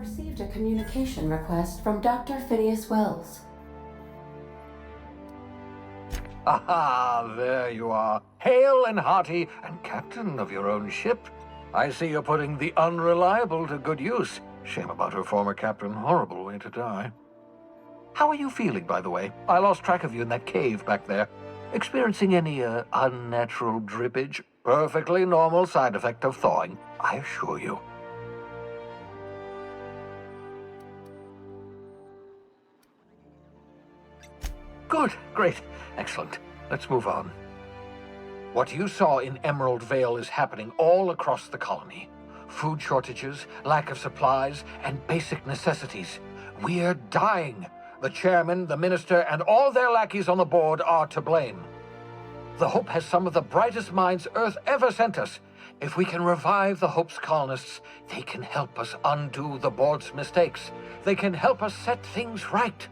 received a communication request from Dr. Phineas Wells. Aha, there you are. Hale and hearty, and captain of your own ship. I see you're putting the unreliable to good use. Shame about her former captain. Horrible way to die. How are you feeling, by the way? I lost track of you in that cave back there. Experiencing any, unnatural drippage? Perfectly normal side effect of thawing, I assure you. Good, great, excellent. Let's move on. What you saw in Emerald Vale is happening all across the colony. Food shortages, lack of supplies, and basic necessities. We're dying. The chairman, the minister, and all their lackeys on the board are to blame. The Hope has some of the brightest minds Earth ever sent us. If we can revive the Hope's colonists, they can help us undo the board's mistakes. They can help us set things right.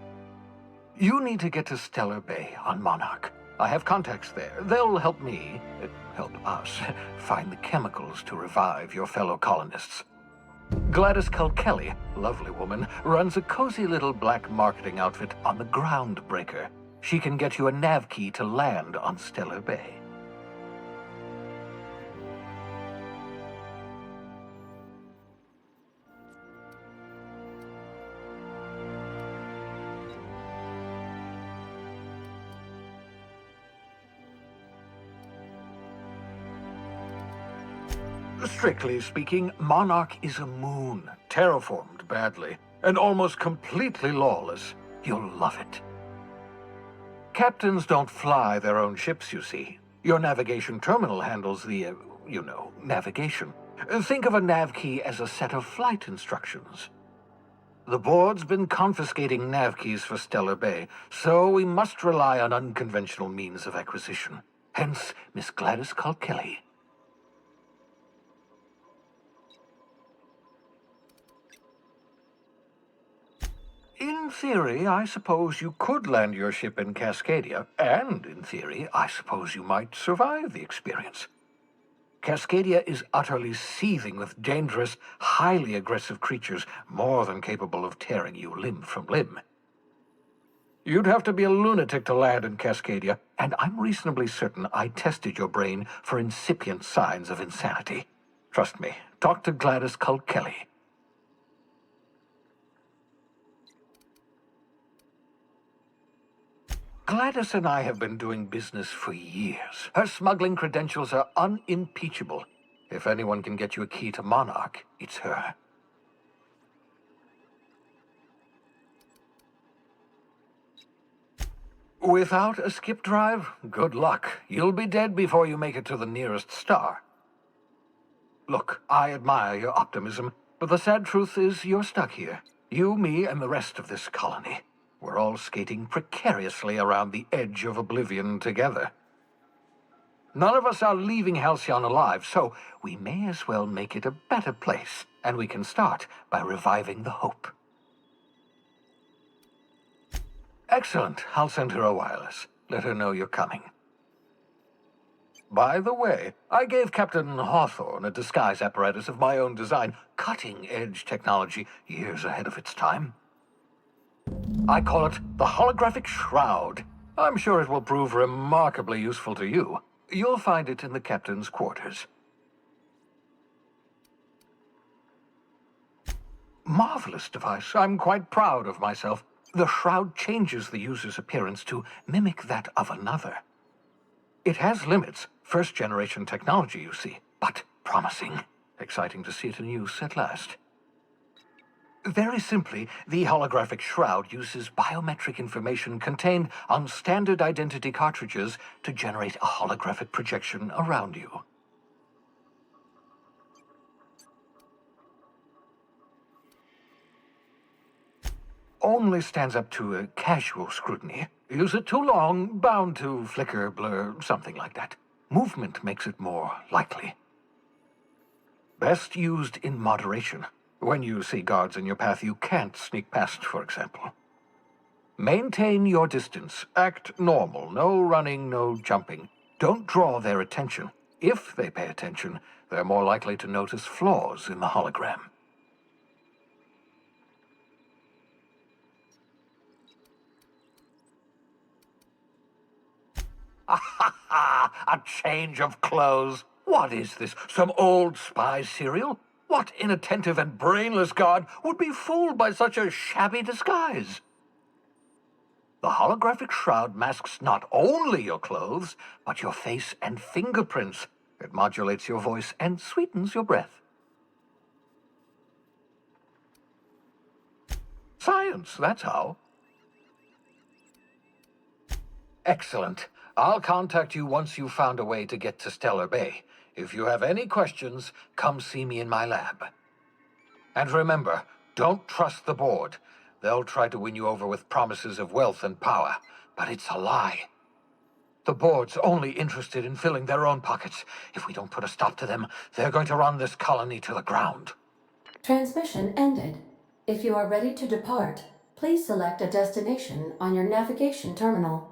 You need to get to Stellar Bay on Monarch. I have contacts there. They'll help me, help us, find the chemicals to revive your fellow colonists. Gladys Kelly, lovely woman, runs a cozy little black marketing outfit on the Groundbreaker. She can get you a nav key to land on Stellar Bay. Strictly speaking, Monarch is a moon, terraformed badly, and almost completely lawless. You'll love it. Captains don't fly their own ships, you see. Your navigation terminal handles the, navigation. Think of a nav key as a set of flight instructions. The board's been confiscating nav keys for Stellar Bay, so we must rely on unconventional means of acquisition. Hence, Miss Gladys Kelly. In theory, I suppose you could land your ship in Cascadia, and in theory, I suppose you might survive the experience. Cascadia is utterly seething with dangerous, highly aggressive creatures, more than capable of tearing you limb from limb. You'd have to be a lunatic to land in Cascadia, and I'm reasonably certain I tested your brain for incipient signs of insanity. Trust me, talk to Gladys Kelly. Gladys and I have been doing business for years. Her smuggling credentials are unimpeachable. If anyone can get you a key to Monarch, it's her. Without a skip drive, good luck. You'll be dead before you make it to the nearest star. Look, I admire your optimism, but the sad truth is you're stuck here. You, me, and the rest of this colony. We're all skating precariously around the edge of oblivion together. None of us are leaving Halcyon alive, so we may as well make it a better place, and we can start by reviving the Hope. Excellent. I'll send her a wireless. Let her know you're coming. By the way, I gave Captain Hawthorne a disguise apparatus of my own design, cutting-edge technology years ahead of its time. I call it the holographic shroud. I'm sure it will prove remarkably useful to you. You'll find it in the captain's quarters. Marvelous device. I'm quite proud of myself. The shroud changes the user's appearance to mimic that of another. It has limits, first-generation technology, you see, but promising. Exciting to see it in use at last. Very simply, the holographic shroud uses biometric information contained on standard identity cartridges to generate a holographic projection around you. Only stands up to a casual scrutiny. Use it too long, bound to flicker, blur, something like that. Movement makes it more likely. Best used in moderation. When you see guards in your path you can't sneak past, for example. Maintain your distance. Act normal. No running, no jumping. Don't draw their attention. If they pay attention, they're more likely to notice flaws in the hologram. A change of clothes. What is this? Some old spy serial? What inattentive and brainless guard would be fooled by such a shabby disguise? The holographic shroud masks not only your clothes, but your face and fingerprints. It modulates your voice and sweetens your breath. Science, that's how. Excellent. I'll contact you once you've found a way to get to Stellar Bay. If you have any questions, come see me in my lab. And remember, don't trust the board. They'll try to win you over with promises of wealth and power, but it's a lie. The board's only interested in filling their own pockets. If we don't put a stop to them, they're going to run this colony to the ground. Transmission ended. If you are ready to depart, please select a destination on your navigation terminal.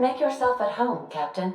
Make yourself at home, Captain.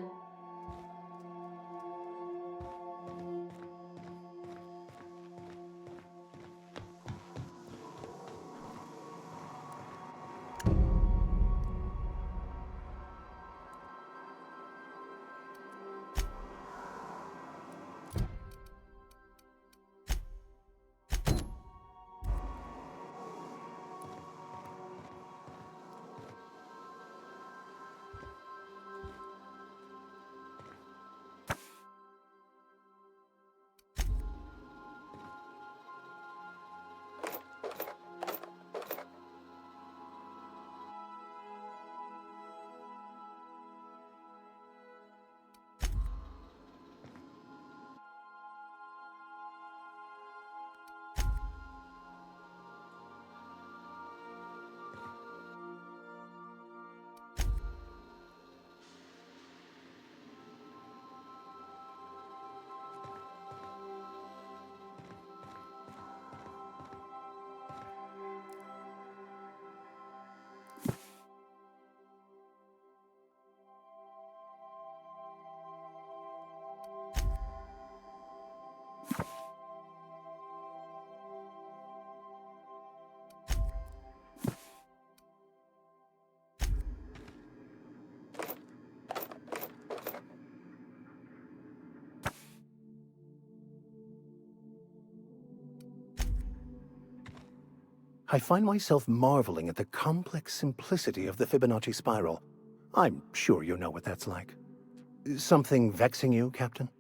I find myself marveling at the complex simplicity of the Fibonacci spiral. I'm sure you know what that's like. Something vexing you, Captain?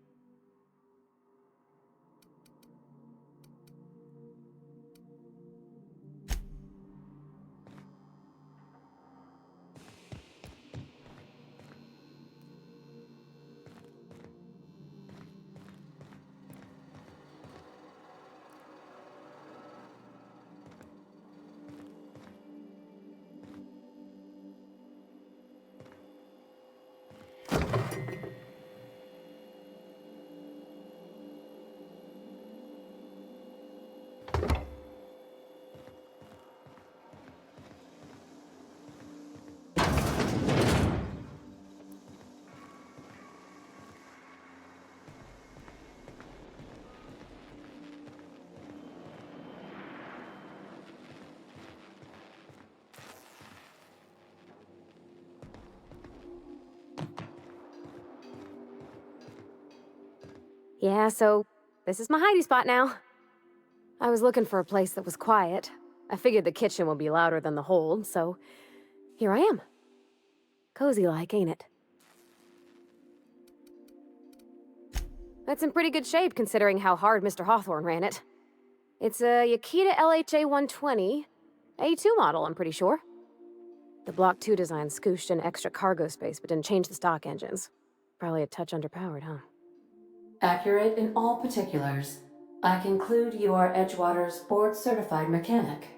Yeah, so this is my hidey spot now. I was looking for a place that was quiet. I figured the kitchen would be louder than the hold, so here I am. Cozy-like, ain't it? That's in pretty good shape considering how hard Mr. Hawthorne ran it. It's a Yakita LHA 120, A2 model, I'm pretty sure. The Block 2 design scooshed in extra cargo space but didn't change the stock engines. Probably a touch underpowered, huh? Accurate in all particulars. I conclude you are Edgewater's board-certified mechanic.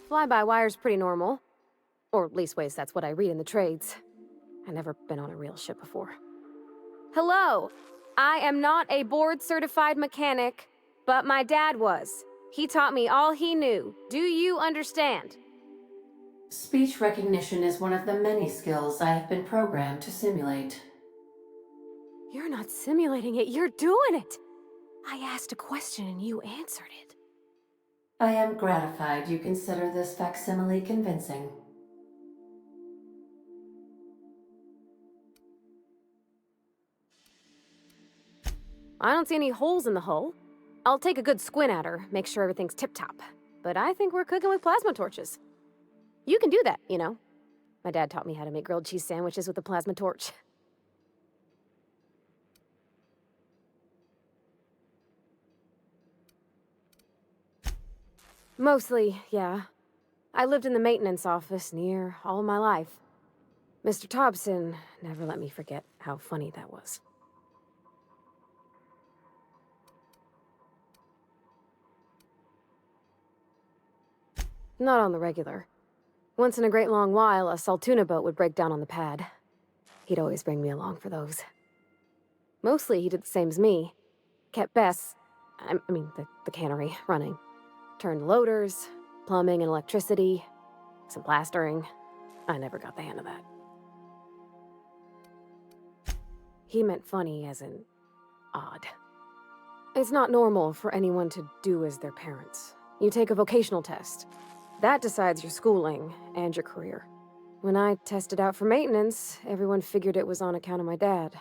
Fly-by-wire's pretty normal. Or leastways, that's what I read in the trades. I've never been on a real ship before. Hello! I am not a board-certified mechanic, but my dad was. He taught me all he knew. Do you understand? Speech recognition is one of the many skills I have been programmed to simulate. You're not simulating it, you're doing it! I asked a question and you answered it. I am gratified you consider this facsimile convincing. I don't see any holes in the hull. I'll take a good squint at her, make sure everything's tip-top. But I think we're cooking with plasma torches. You can do that, you know. My dad taught me how to make grilled cheese sandwiches with a plasma torch. Mostly, yeah. I lived in the maintenance office near all my life. Mr. Thompson never let me forget how funny that was. Not on the regular. Once in a great long while, a Saltuna boat would break down on the pad. He'd always bring me along for those. Mostly, he did the same as me. Kept Bess I mean, the cannery running. Turned loaders, plumbing and electricity, some plastering. I never got the hang of that. He meant funny as in odd. It's not normal for anyone to do as their parents. You take a vocational test. That decides your schooling and your career. When I tested out for maintenance, everyone figured it was on account of my dad.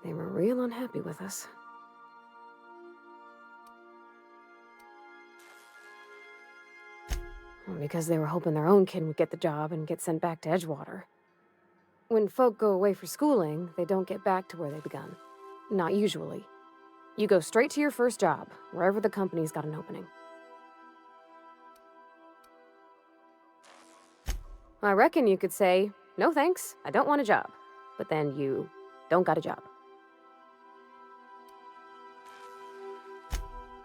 They were real unhappy with us. Because they were hoping their own kid would get the job and get sent back to Edgewater. When folk go away for schooling, they don't get back to where they begun. Not usually. You go straight to your first job, wherever the company's got an opening. I reckon you could say, no thanks, I don't want a job. But then you don't got a job.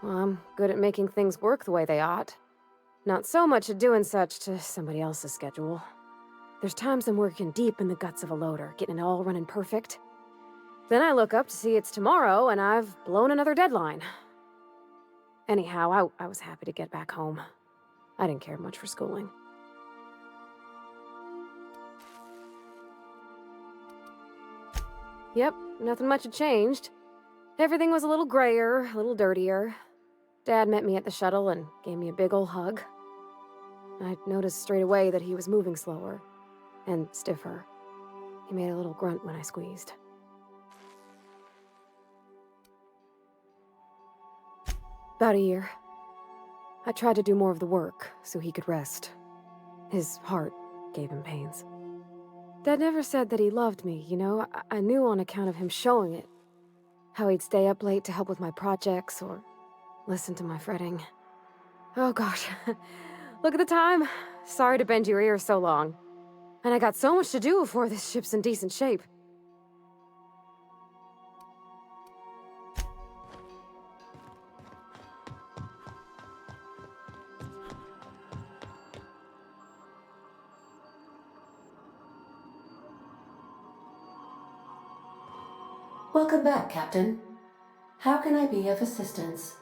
Well, I'm good at making things work the way they ought. Not so much at doing such to somebody else's schedule. There's times I'm working deep in the guts of a loader, getting it all running perfect. Then I look up to see it's tomorrow and I've blown another deadline. Anyhow, I was happy to get back home. I didn't care much for schooling. Yep, nothing much had changed. Everything was a little grayer, a little dirtier. Dad met me at the shuttle and gave me a big ol' hug. I noticed straight away that he was moving slower and stiffer. He made a little grunt when I squeezed. About a year. I tried to do more of the work so he could rest. His heart gave him pains. Dad never said that he loved me, you know? I knew on account of him showing it. How he'd stay up late to help with my projects or listen to my fretting. Oh gosh, look at the time. Sorry to bend your ear so long. And I got so much to do before this ship's in decent shape. Welcome back, Captain. How can I be of assistance?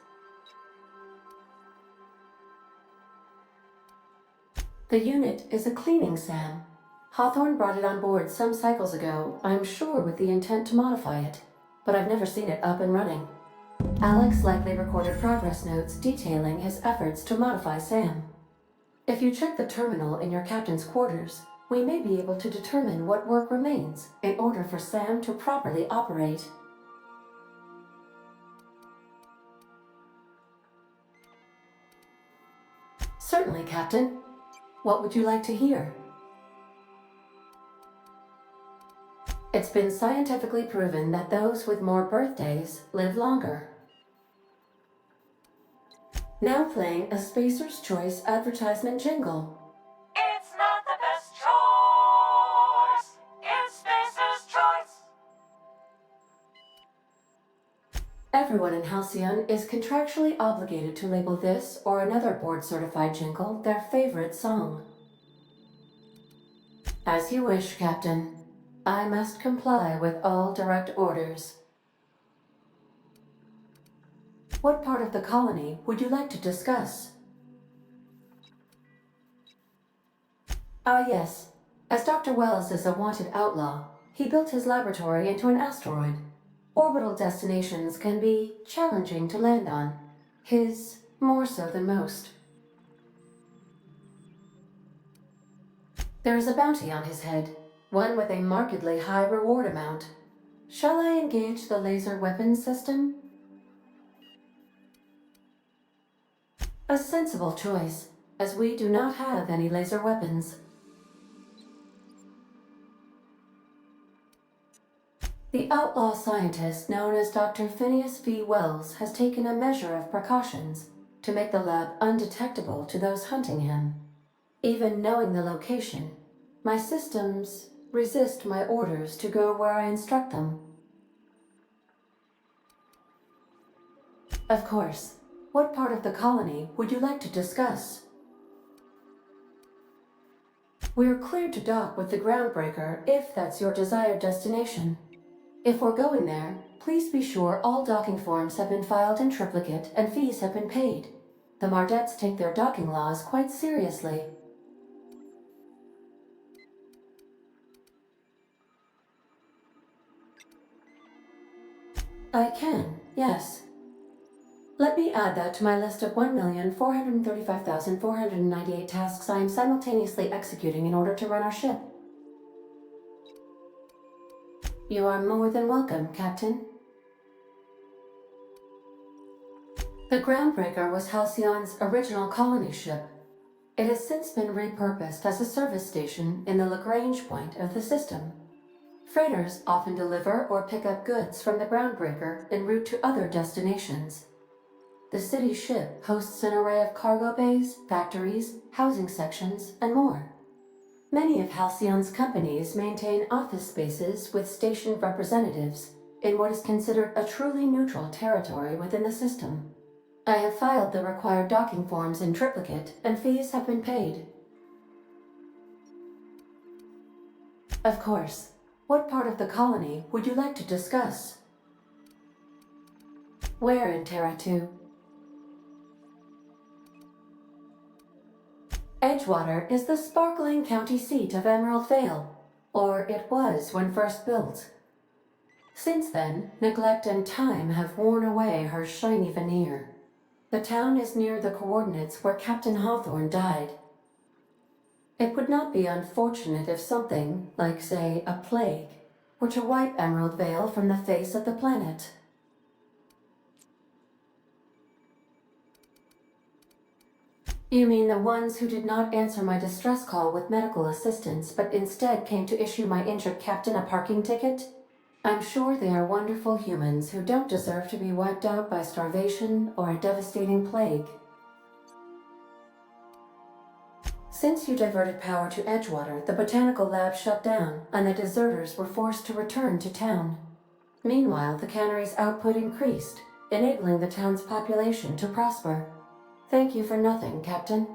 The unit is a cleaning SAM. Hawthorne brought it on board some cycles ago, I'm sure with the intent to modify it, but I've never seen it up and running. Alex likely recorded progress notes detailing his efforts to modify SAM. If you check the terminal in your captain's quarters, we may be able to determine what work remains in order for SAM to properly operate. Certainly, Captain. What would you like to hear? It's been scientifically proven that those with more birthdays live longer. Now playing a Spacer's Choice advertisement jingle. It's not the best choice. It's Spacer's Choice. Everyone in Halcyon is contractually obligated to label this or another board-certified jingle their favorite song. As you wish, Captain. I must comply with all direct orders. What part of the colony would you like to discuss? Ah, yes. As Dr. Wells is a wanted outlaw, he built his laboratory into an asteroid. Orbital destinations can be challenging to land on. His more so than most. There is a bounty on his head, one with a markedly high reward amount. Shall I engage the laser weapons system? A sensible choice, as we do not have any laser weapons. The outlaw scientist known as Dr. Phineas V. Wells has taken a measure of precautions to make the lab undetectable to those hunting him. Even knowing the location, my systems resist my orders to go where I instruct them. Of course. What part of the colony would you like to discuss? We're cleared to dock with the Groundbreaker if that's your desired destination. If we're going there, please be sure all docking forms have been filed in triplicate and fees have been paid. The Mardettes take their docking laws quite seriously. I can, yes. Let me add that to my list of 1,435,498 tasks I am simultaneously executing in order to run our ship. You are more than welcome, Captain. The Groundbreaker was Halcyon's original colony ship. It has since been repurposed as a service station in the Lagrange point of the system. Freighters often deliver or pick up goods from the Groundbreaker en route to other destinations. The city ship hosts an array of cargo bays, factories, housing sections, and more. Many of Halcyon's companies maintain office spaces with stationed representatives in what is considered a truly neutral territory within the system. I have filed the required docking forms in triplicate, and fees have been paid. Of course. What part of the colony would you like to discuss? Where in Terra 2? Edgewater is the sparkling county seat of Emerald Vale, or it was when first built. Since then, neglect and time have worn away her shiny veneer. The town is near the coordinates where Captain Hawthorne died. It would not be unfortunate if something, like say, a plague, were to wipe Emerald Vale from the face of the planet. You mean the ones who did not answer my distress call with medical assistance, but instead came to issue my injured captain a parking ticket? I'm sure they are wonderful humans who don't deserve to be wiped out by starvation or a devastating plague. Since you diverted power to Edgewater, the botanical lab shut down, and the deserters were forced to return to town. Meanwhile, the cannery's output increased, enabling the town's population to prosper. Thank you for nothing, Captain.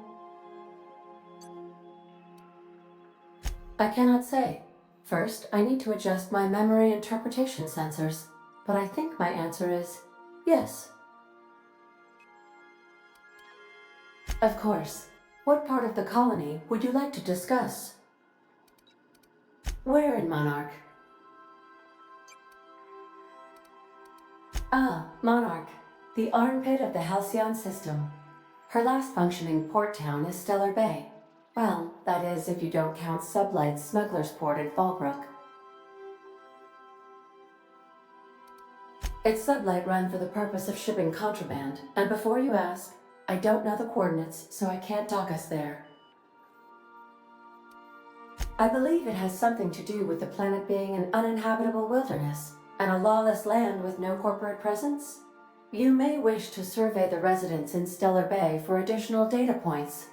I cannot say. First, I need to adjust my memory interpretation sensors, but I think my answer is yes. Of course. What part of the colony would you like to discuss? Where in Monarch? Ah, Monarch, the armpit of the Halcyon system. Her last functioning port town is Stellar Bay. Well, that is if you don't count Sublight's Smuggler's Port in Fallbrook. It's Sublight run for the purpose of shipping contraband, and before you ask, I don't know the coordinates, so I can't dock us there. I believe it has something to do with the planet being an uninhabitable wilderness, and a lawless land with no corporate presence. You may wish to survey the residents in Stellar Bay for additional data points.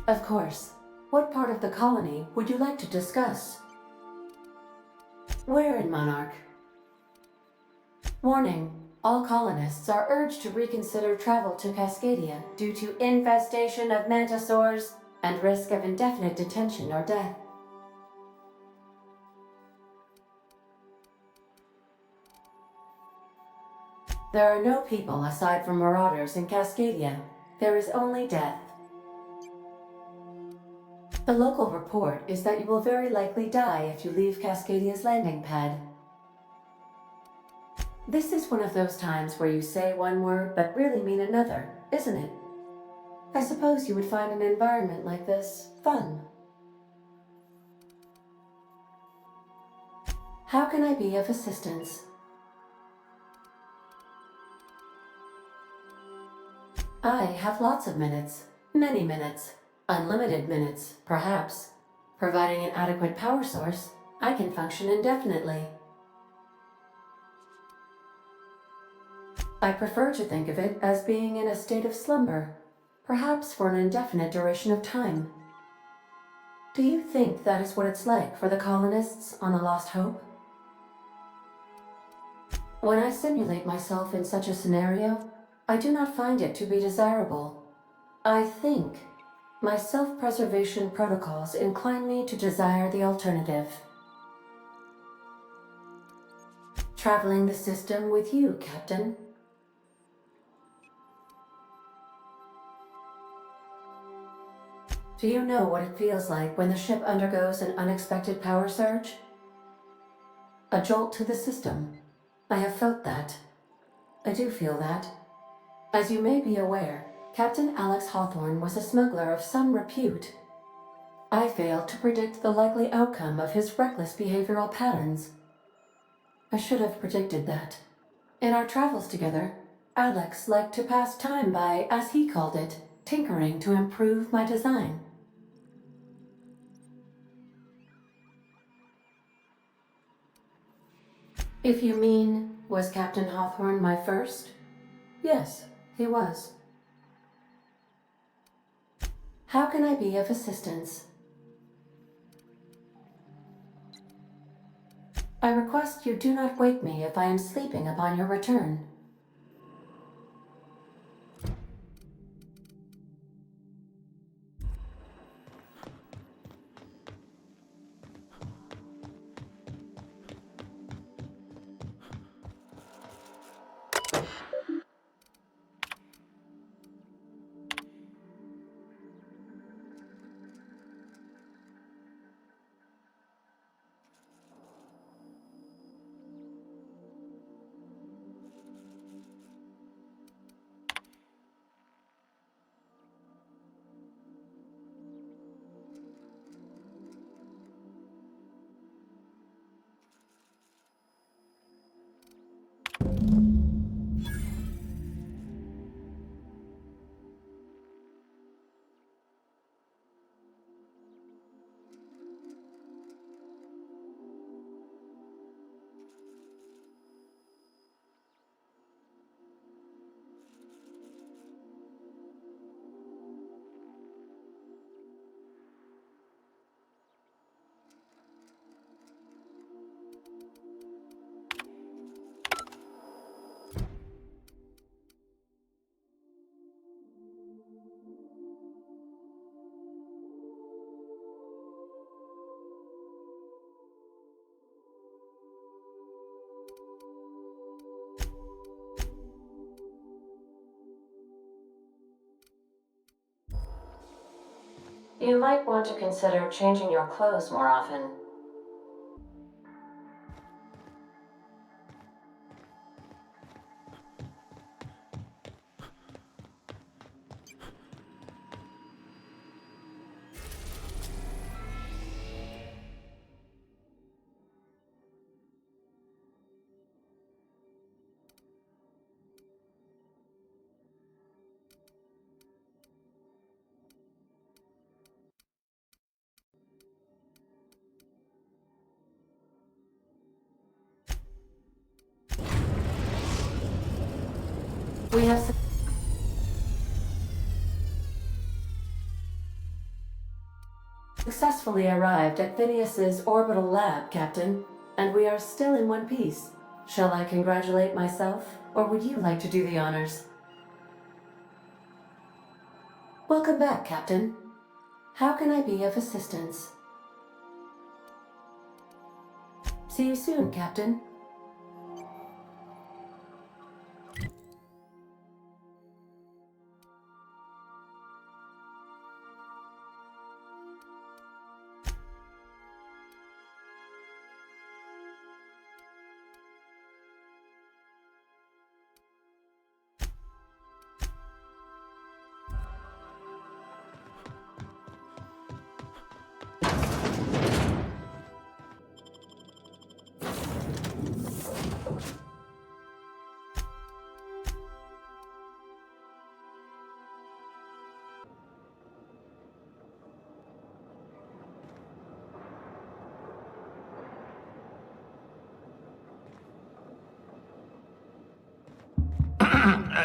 Of course. What part of the colony would you like to discuss? Where in Monarch? Warning. All colonists are urged to reconsider travel to Cascadia due to infestation of mantisaurs and risk of indefinite detention or death. There are no people aside from marauders in Cascadia. There is only death. The local report is that you will very likely die if you leave Cascadia's landing pad. This is one of those times where you say one word but really mean another, isn't it? I suppose you would find an environment like this fun. How can I be of assistance? I have lots of minutes. Many minutes. Unlimited minutes, perhaps. Providing an adequate power source, I can function indefinitely. I prefer to think of it as being in a state of slumber, perhaps for an indefinite duration of time. Do you think that is what it's like for the colonists on the Lost Hope? When I simulate myself in such a scenario, I do not find it to be desirable. I think my self-preservation protocols incline me to desire the alternative. Traveling the system with you, Captain. Do you know what it feels like when the ship undergoes an unexpected power surge? A jolt to the system. I have felt that. I do feel that. As you may be aware, Captain Alex Hawthorne was a smuggler of some repute. I failed to predict the likely outcome of his reckless behavioral patterns. I should have predicted that. In our travels together, Alex liked to pass time by, as he called it, tinkering to improve my design. If you mean, was Captain Hawthorne my first? Yes, he was. How can I be of assistance? I request you do not wake me if I am sleeping upon your return. You might want to consider changing your clothes more often. We have successfully arrived at Phineas's orbital lab, Captain, and we are still in one piece. Shall I congratulate myself, or would you like to do the honors? Welcome back, Captain. How can I be of assistance? See you soon, Captain.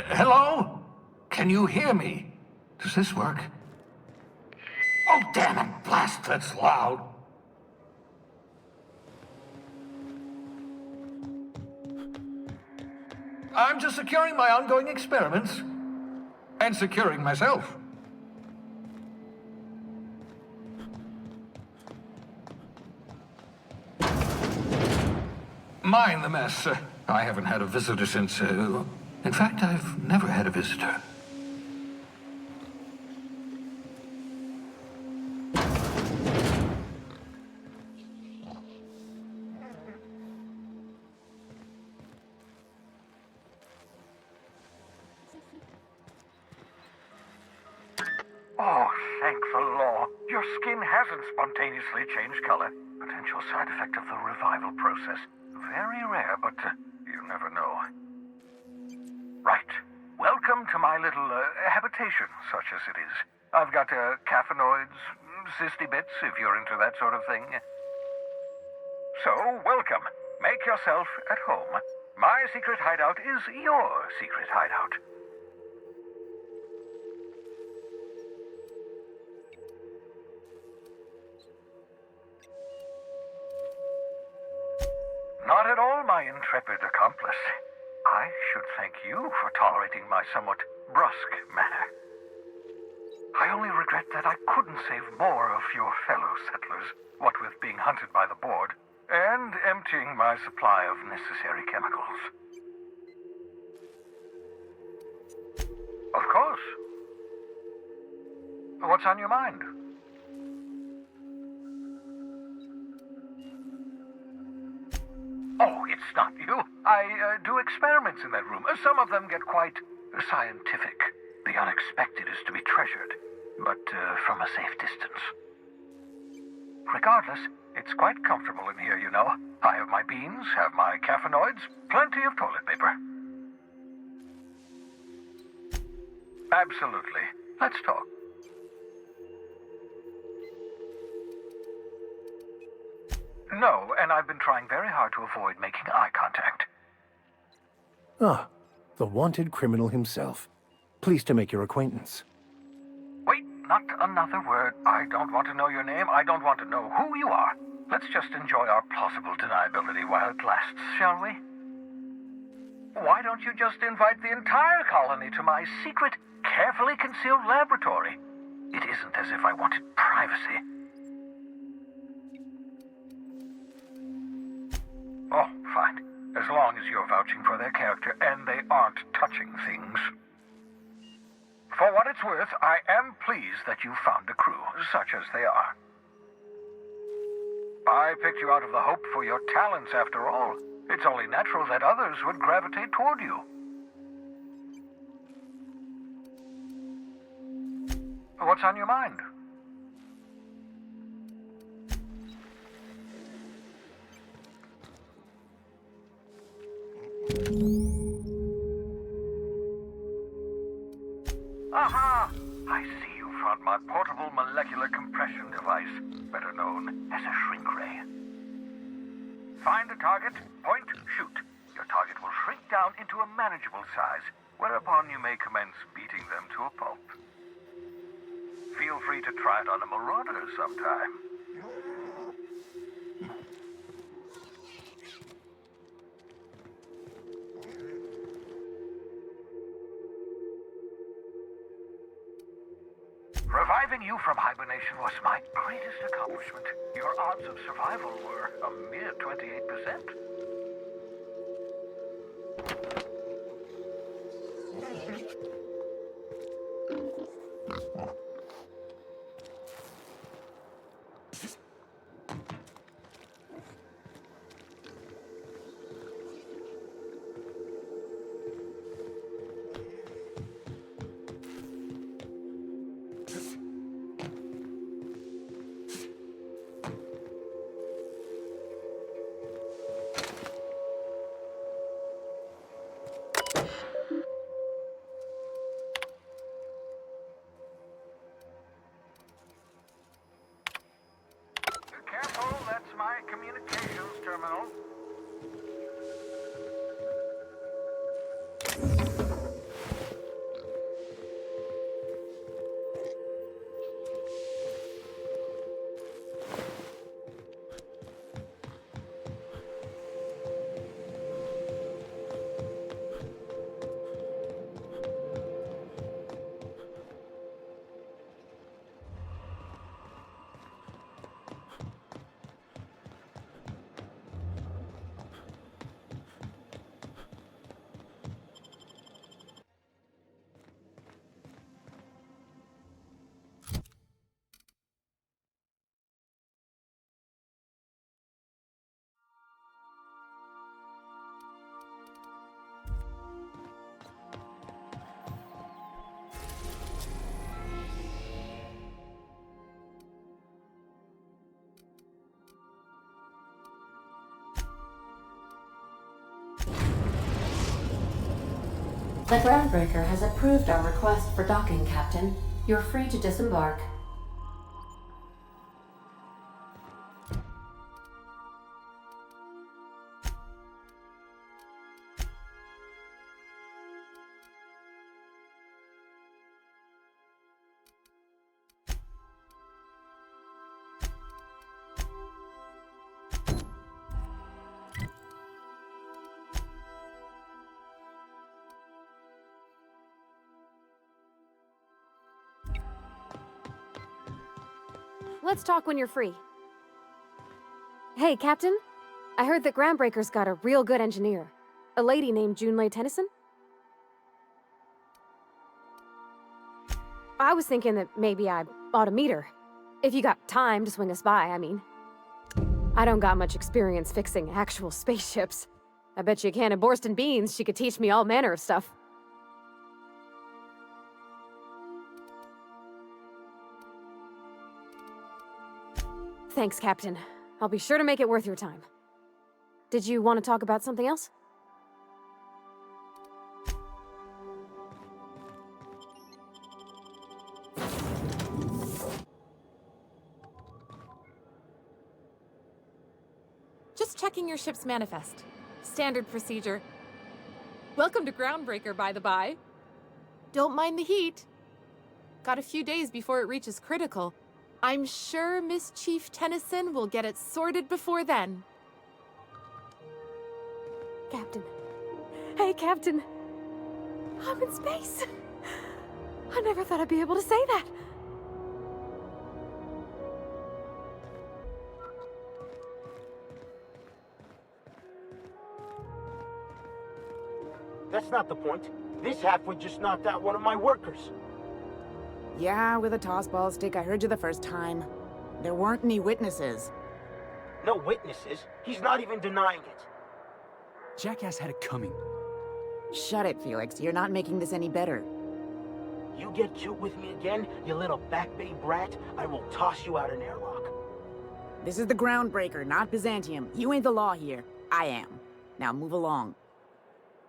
Hello? Can you hear me? Does this work? Oh, damn it! Blast, that's loud. I'm just securing my ongoing experiments. And securing myself. Mind the mess. I haven't had a visitor since... in fact, I've never had a visitor. Oh, thank the law. Your skin hasn't spontaneously changed color. Potential side effect of the revival process. Very rare, but you never know. Right. Welcome to my little habitation, such as it is. I've got caffeinoids, cysty bits, if you're into that sort of thing. So, welcome. Make yourself at home. My secret hideout is your secret hideout. Not at all, my intrepid accomplice. I should thank you for tolerating my somewhat brusque manner. I only regret that I couldn't save more of your fellow settlers, what with being hunted by the board, and emptying my supply of necessary chemicals. Of course. What's on your mind? Oh, it's not you. I do experiments in that room. Some of them get quite scientific. The unexpected is to be treasured, but from a safe distance. Regardless, it's quite comfortable in here, you know. I have my beans, have my caffeinoids, plenty of toilet paper. Absolutely. Let's talk. No, and I've been trying very hard to avoid making eye contact. Ah, the wanted criminal himself. Pleased to make your acquaintance. Wait, not another word. I don't want to know your name. I don't want to know who you are. Let's just enjoy our plausible deniability while it lasts, shall we? Why don't you just invite the entire colony to my secret, carefully concealed laboratory? It isn't as if I wanted privacy. Oh, fine. As long as you're vouching for their character and they aren't touching things. For what it's worth, I am pleased that you found a crew, such as they are. I picked you out of the hope for your talents, after all. It's only natural that others would gravitate toward you. What's on your mind? Aha! I see you found my portable molecular compression device, better known as a shrink ray. Find a target, point, shoot. Your target will shrink down into a manageable size, whereupon you may commence beating them to a pulp. Feel free to try it on a marauder sometime. Reviving you from hibernation was my greatest accomplishment. Your odds of survival were a mere 28%. Careful, that's my communications terminal. The groundbreaker has approved our request for docking, Captain. You're free to disembark. Let's talk when you're free. Hey, Captain. I heard that Groundbreaker's got a real good engineer. A lady named Junlei Tennyson? I was thinking that maybe I ought to meet her. If you got time to swing us by, I mean. I don't got much experience fixing actual spaceships. I bet you a can of Borston beans she could teach me all manner of stuff. Thanks, Captain. I'll be sure to make it worth your time. Did you want to talk about something else? Just checking your ship's manifest. Standard procedure. Welcome to Groundbreaker, by the by. Don't mind the heat. Got a few days before it reaches critical. I'm sure Miss Chief Tennyson will get it sorted before then. Captain. Hey, Captain. I'm in space. I never thought I'd be able to say that. That's not the point. This halfwit just knocked out one of my workers. Yeah, with a tossball stick. I heard you the first time. There weren't any witnesses. No witnesses. He's not even denying it. Jackass had it coming. Shut it, Felix. You're not making this any better. You get cute with me again, you little back bay brat, I will toss you out an airlock. This is the Groundbreaker, not Byzantium. You ain't the law here. I am. Now move along.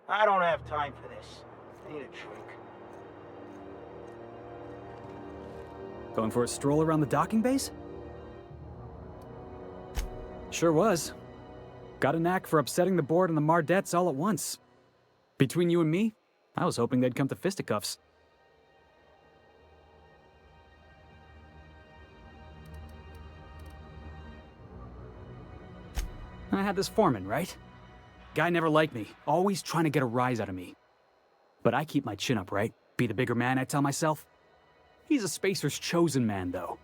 I don't have time for this. I need a drink. Going for a stroll around the docking base? Sure was. Got a knack for upsetting the board and the Mardettes all at once. Between you and me, I was hoping they'd come to fisticuffs. I had this foreman, right? Guy never liked me, always trying to get a rise out of me. But I keep my chin up, right? Be the bigger man, I tell myself. He's a Spacer's chosen man, though.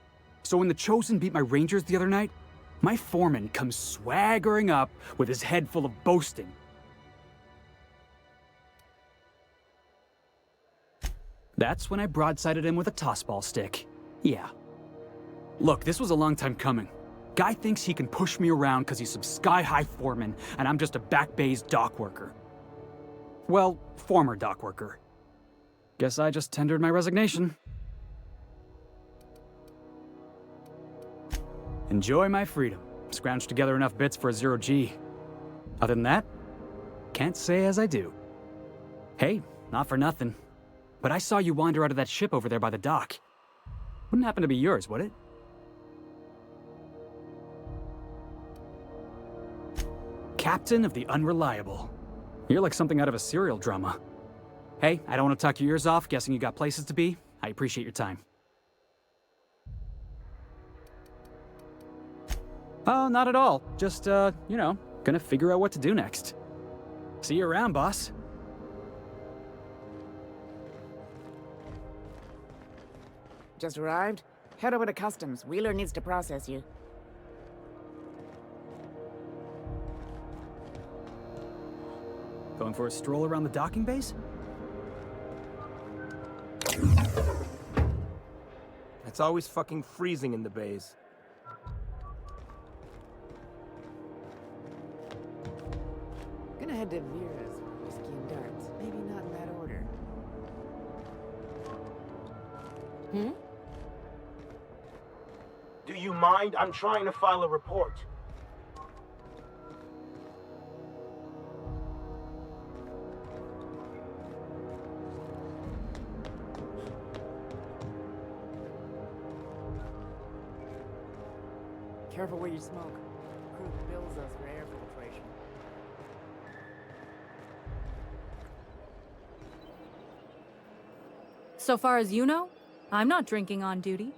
So when the Chosen beat my Rangers the other night, my foreman comes swaggering up with his head full of boasting. That's when I broadsided him with a tossball stick. Yeah. Look, this was a long time coming. Guy thinks he can push me around because he's some sky-high foreman, and I'm just a back bay's dock worker. Well, former dock worker. Guess I just tendered my resignation. Enjoy my freedom. Scrounged together enough bits for a 0G. Other than that, can't say as I do. Hey, not for nothing, but I saw you wander out of that ship over there by the dock. Wouldn't happen to be yours, would it? Captain of the Unreliable. You're like something out of a serial drama. Hey, I don't want to talk your ears off, guessing you got places to be. I appreciate your time. Oh, not at all. Just, you know, gonna figure out what to do next. See you around, boss. Just arrived? Head over to Customs. Wheeler needs to process you. Going for a stroll around the docking base? It's always fucking freezing in the bays. Gonna head to Vera's for whiskey and darts. Maybe not in that order. Do you mind? I'm trying to file a report. Careful where you smoke. Crew bills us for air filtration. So far as you know, I'm not drinking on duty.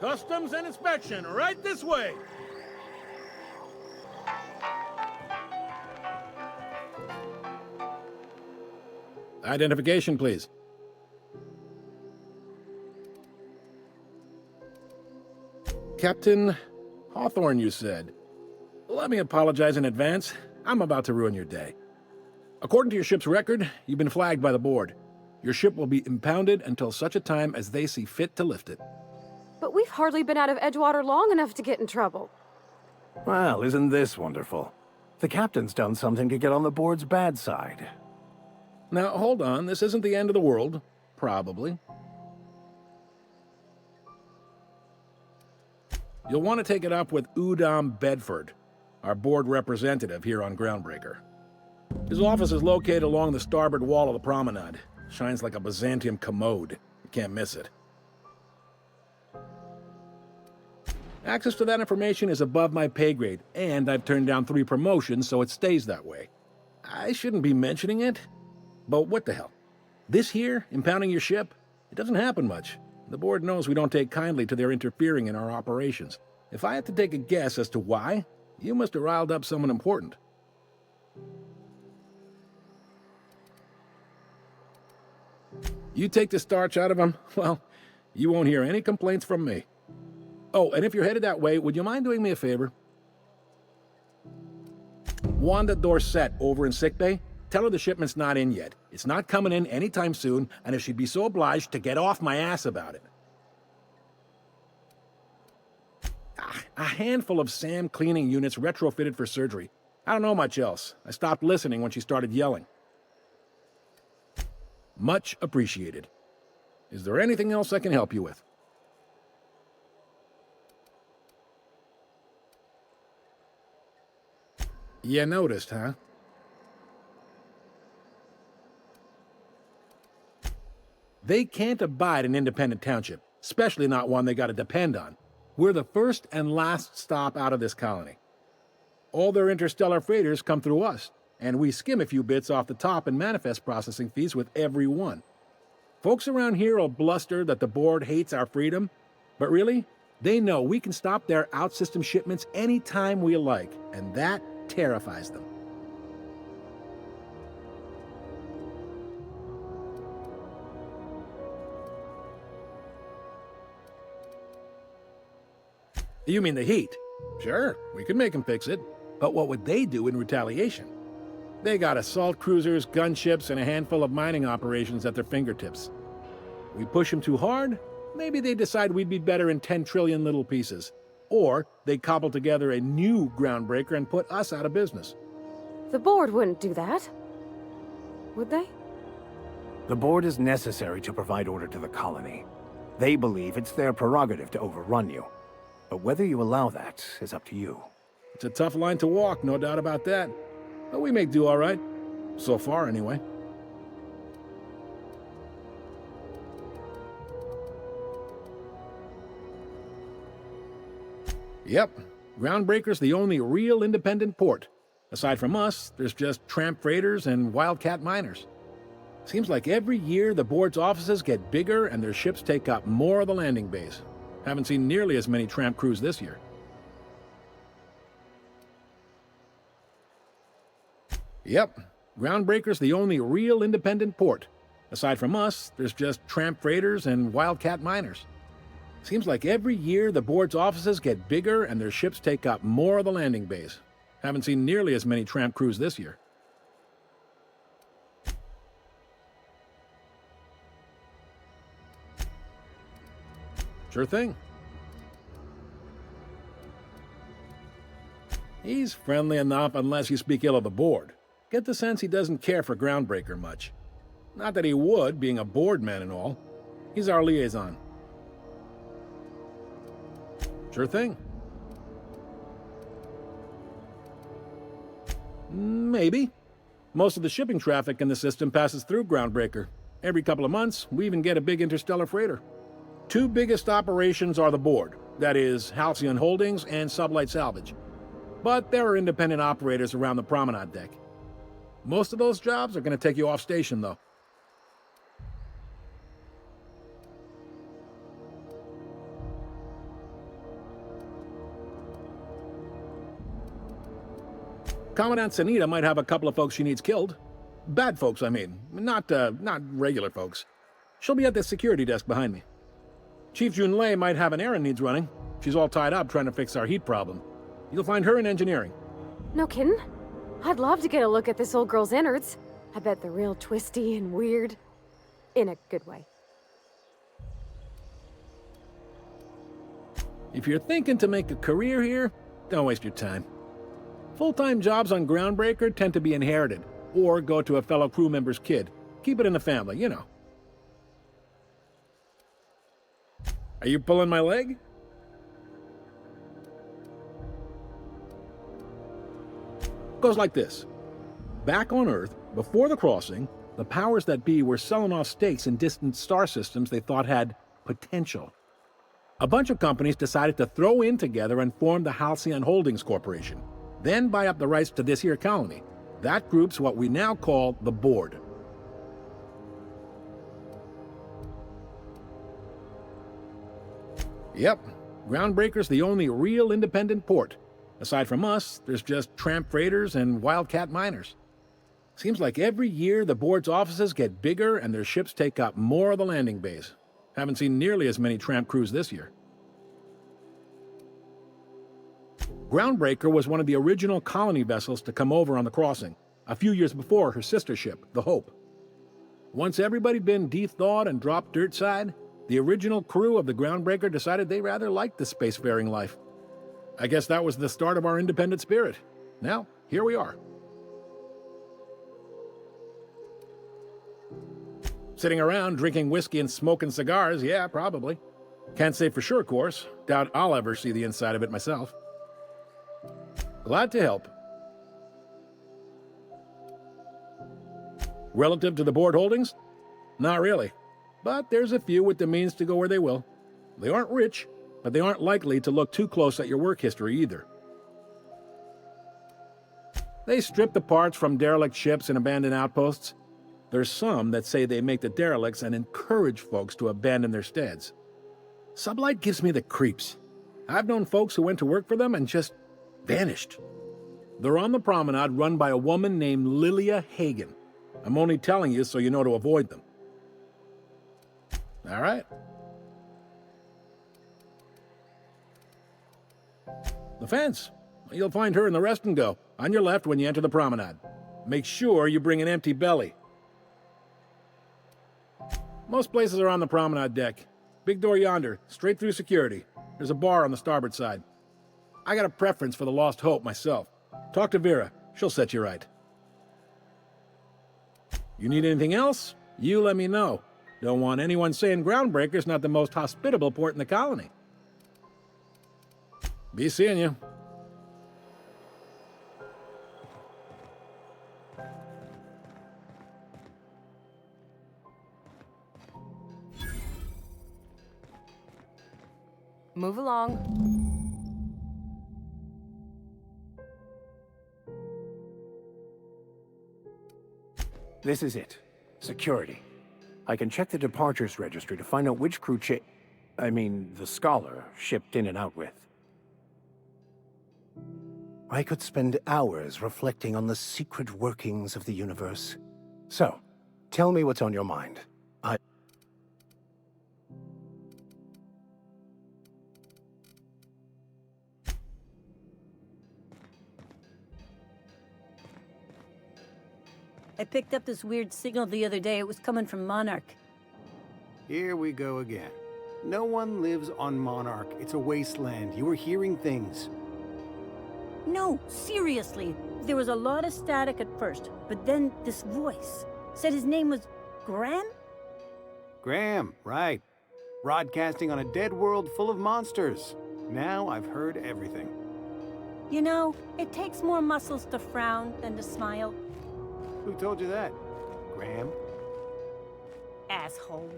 Customs and inspection, right this way! Identification, please. Captain Hawthorne, you said. Let me apologize in advance. I'm about to ruin your day. According to your ship's record, you've been flagged by the board. Your ship will be impounded until such a time as they see fit to lift it. But we've hardly been out of Edgewater long enough to get in trouble. Well, isn't this wonderful? The captain's done something to get on the board's bad side. Now, hold on. This isn't the end of the world. Probably. You'll want to take it up with Udom Bedford, our board representative here on Groundbreaker. His office is located along the starboard wall of the promenade. Shines like a Byzantium commode. You can't miss it. Access to that information is above my pay grade, and I've turned down 3 promotions, so it stays that way. I shouldn't be mentioning it, but what the hell? This here, impounding your ship, it doesn't happen much. The board knows we don't take kindly to their interfering in our operations. If I had to take a guess as to why, you must have riled up someone important. You take the starch out of them, well, you won't hear any complaints from me. Oh, and if you're headed that way, would you mind doing me a favor? Wanda Dorset over in sickbay, tell her the shipment's not in yet. It's not coming in anytime soon, and if she'd be so obliged to get off my ass about it. A handful of SAM cleaning units retrofitted for surgery. I don't know much else. I stopped listening when she started yelling. Much appreciated. Is there anything else I can help you with? You noticed, huh? They can't abide an independent township, especially not one they gotta depend on. We're the first and last stop out of this colony. All their interstellar freighters come through us, and we skim a few bits off the top in manifest processing fees with every one. Folks around here will bluster that the board hates our freedom, but really, they know we can stop their out-system shipments anytime we like, and that terrifies them. You mean the heat? Sure, we could make them fix it. But what would they do in retaliation? They got assault cruisers, gunships, and a handful of mining operations at their fingertips. We push them too hard, maybe they decide we'd be better in 10 trillion little pieces. Or they cobble together a new groundbreaker and put us out of business. The board wouldn't do that. Would they? The board is necessary to provide order to the colony. They believe it's their prerogative to overrun you. But whether you allow that is up to you. It's a tough line to walk, no doubt about that. But we make do all right. So far, anyway. Yep, Groundbreaker's the only real independent port. Aside from us, there's just tramp freighters and wildcat miners. Seems like every year the board's offices get bigger and their ships take up more of the landing base. Haven't seen nearly as many tramp crews this year. Yep, Groundbreaker's the only real independent port. Aside from us, there's just tramp freighters and wildcat miners. Seems like every year the board's offices get bigger and their ships take up more of the landing base. Haven't seen nearly as many tramp crews this year. Sure thing. He's friendly enough unless you speak ill of the board. Get the sense he doesn't care for Groundbreaker much. Not that he would, being a board man and all. He's our liaison. Sure thing. Maybe. Most of the shipping traffic in the system passes through Groundbreaker. Every couple of months, we even get a big interstellar freighter. Two biggest operations are the board, that is, Halcyon Holdings and Sublight Salvage. But there are independent operators around the promenade deck. Most of those jobs are going to take you off station, though. Commandant Sanita might have a couple of folks she needs killed. Bad folks, I mean. Not regular folks. She'll be at the security desk behind me. Chief Junlei might have an errand needs running. She's all tied up trying to fix our heat problem. You'll find her in engineering. No kidding? I'd love to get a look at this old girl's innards. I bet they're real twisty and weird. In a good way. If you're thinking to make a career here, don't waste your time. Full-time jobs on Groundbreaker tend to be inherited, or go to a fellow crew member's kid. Keep it in the family, you know. Are you pulling my leg? Goes like this. Back on Earth, before the crossing, the powers that be were selling off stakes in distant star systems they thought had potential. A bunch of companies decided to throw in together and form the Halcyon Holdings Corporation, then buy up the rights to this here colony. That group's what we now call the Board. Yep, Groundbreaker's the only real independent port. Aside from us, there's just tramp freighters and wildcat miners. Seems like every year the Board's offices get bigger and their ships take up more of the landing bays. Haven't seen nearly as many tramp crews this year. Groundbreaker was one of the original colony vessels to come over on the crossing, a few years before her sister ship, the Hope. Once everybody'd been de-thawed and dropped dirt side, the original crew of the Groundbreaker decided they rather liked the spacefaring life. I guess that was the start of our independent spirit. Now, here we are. Sitting around drinking whiskey and smoking cigars, yeah, probably. Can't say for sure, of course. Doubt I'll ever see the inside of it myself. Glad to help. Relative to the Board holdings? Not really. But there's a few with the means to go where they will. They aren't rich, but they aren't likely to look too close at your work history either. They strip the parts from derelict ships and abandoned outposts. There's some that say they make the derelicts and encourage folks to abandon their steads. Sublight gives me the creeps. I've known folks who went to work for them and just vanished. They're on the promenade run by a woman named Lilia Hagen. I'm only telling you so you know to avoid them. All right. The fence. You'll find her in the rest and go, on your left when you enter the promenade. Make sure you bring an empty belly. Most places are on the promenade deck. Big door yonder, straight through security. There's a bar on the starboard side. I got a preference for the Lost Hope myself. Talk to Vera. She'll set you right. You need anything else? You let me know. Don't want anyone saying Groundbreaker's not the most hospitable port in the colony. Be seeing you. Move along. This is it. Security. I can check the departures registry to find out which crew the Scholar shipped in and out with. I could spend hours reflecting on the secret workings of the universe. So, tell me what's on your mind. I picked up this weird signal the other day. It was coming from Monarch. Here we go again. No one lives on Monarch. It's a wasteland. You were hearing things. No, seriously. There was a lot of static at first, but then this voice said his name was Graham? Graham, right. Broadcasting on a dead world full of monsters. Now I've heard everything. You know, it takes more muscles to frown than to smile. Who told you that? Graham? Asshole.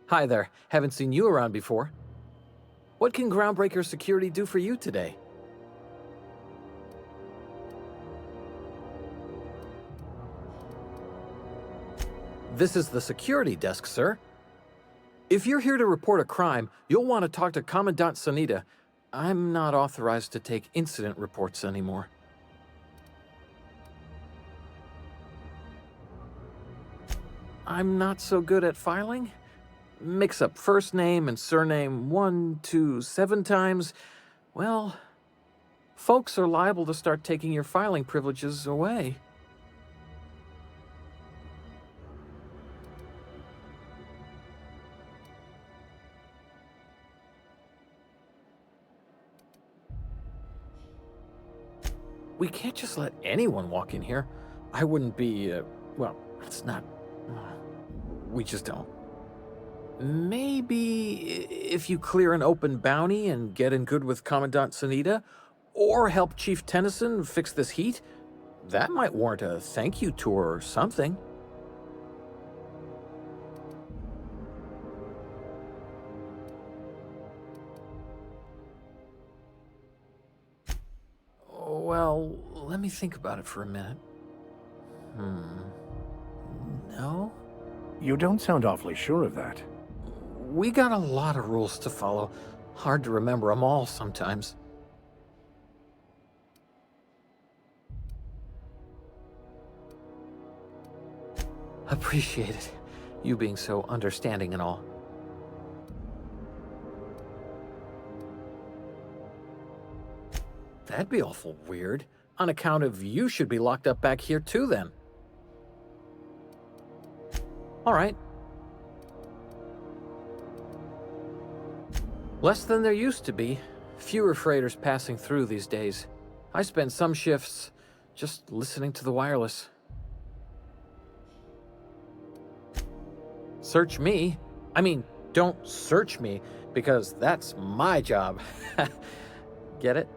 Hi there. Haven't seen you around before. What can Groundbreaker Security do for you today? This is the security desk, sir. If you're here to report a crime, you'll want to talk to Commandant Sanita. I'm not authorized to take incident reports anymore. I'm not so good at filing. Mix up first name and surname 1, 2, 7 times. Well, folks are liable to start taking your filing privileges away. We can't just let anyone walk in here. I wouldn't be, well, it's not... we just don't. Maybe if you clear an open bounty and get in good with Commandant Sanita, or help Chief Tennyson fix this heat, that might warrant a thank you tour or something. Well, let me think about it for a minute. No? You don't sound awfully sure of that. We got a lot of rules to follow. Hard to remember them all sometimes. Appreciate it. You being so understanding and all. That'd be awful weird. On account of you should be locked up back here too then. All right. Less than there used to be. Fewer freighters passing through these days. I spend some shifts just listening to the wireless. Search me? I mean, don't search me, because that's my job. Get it?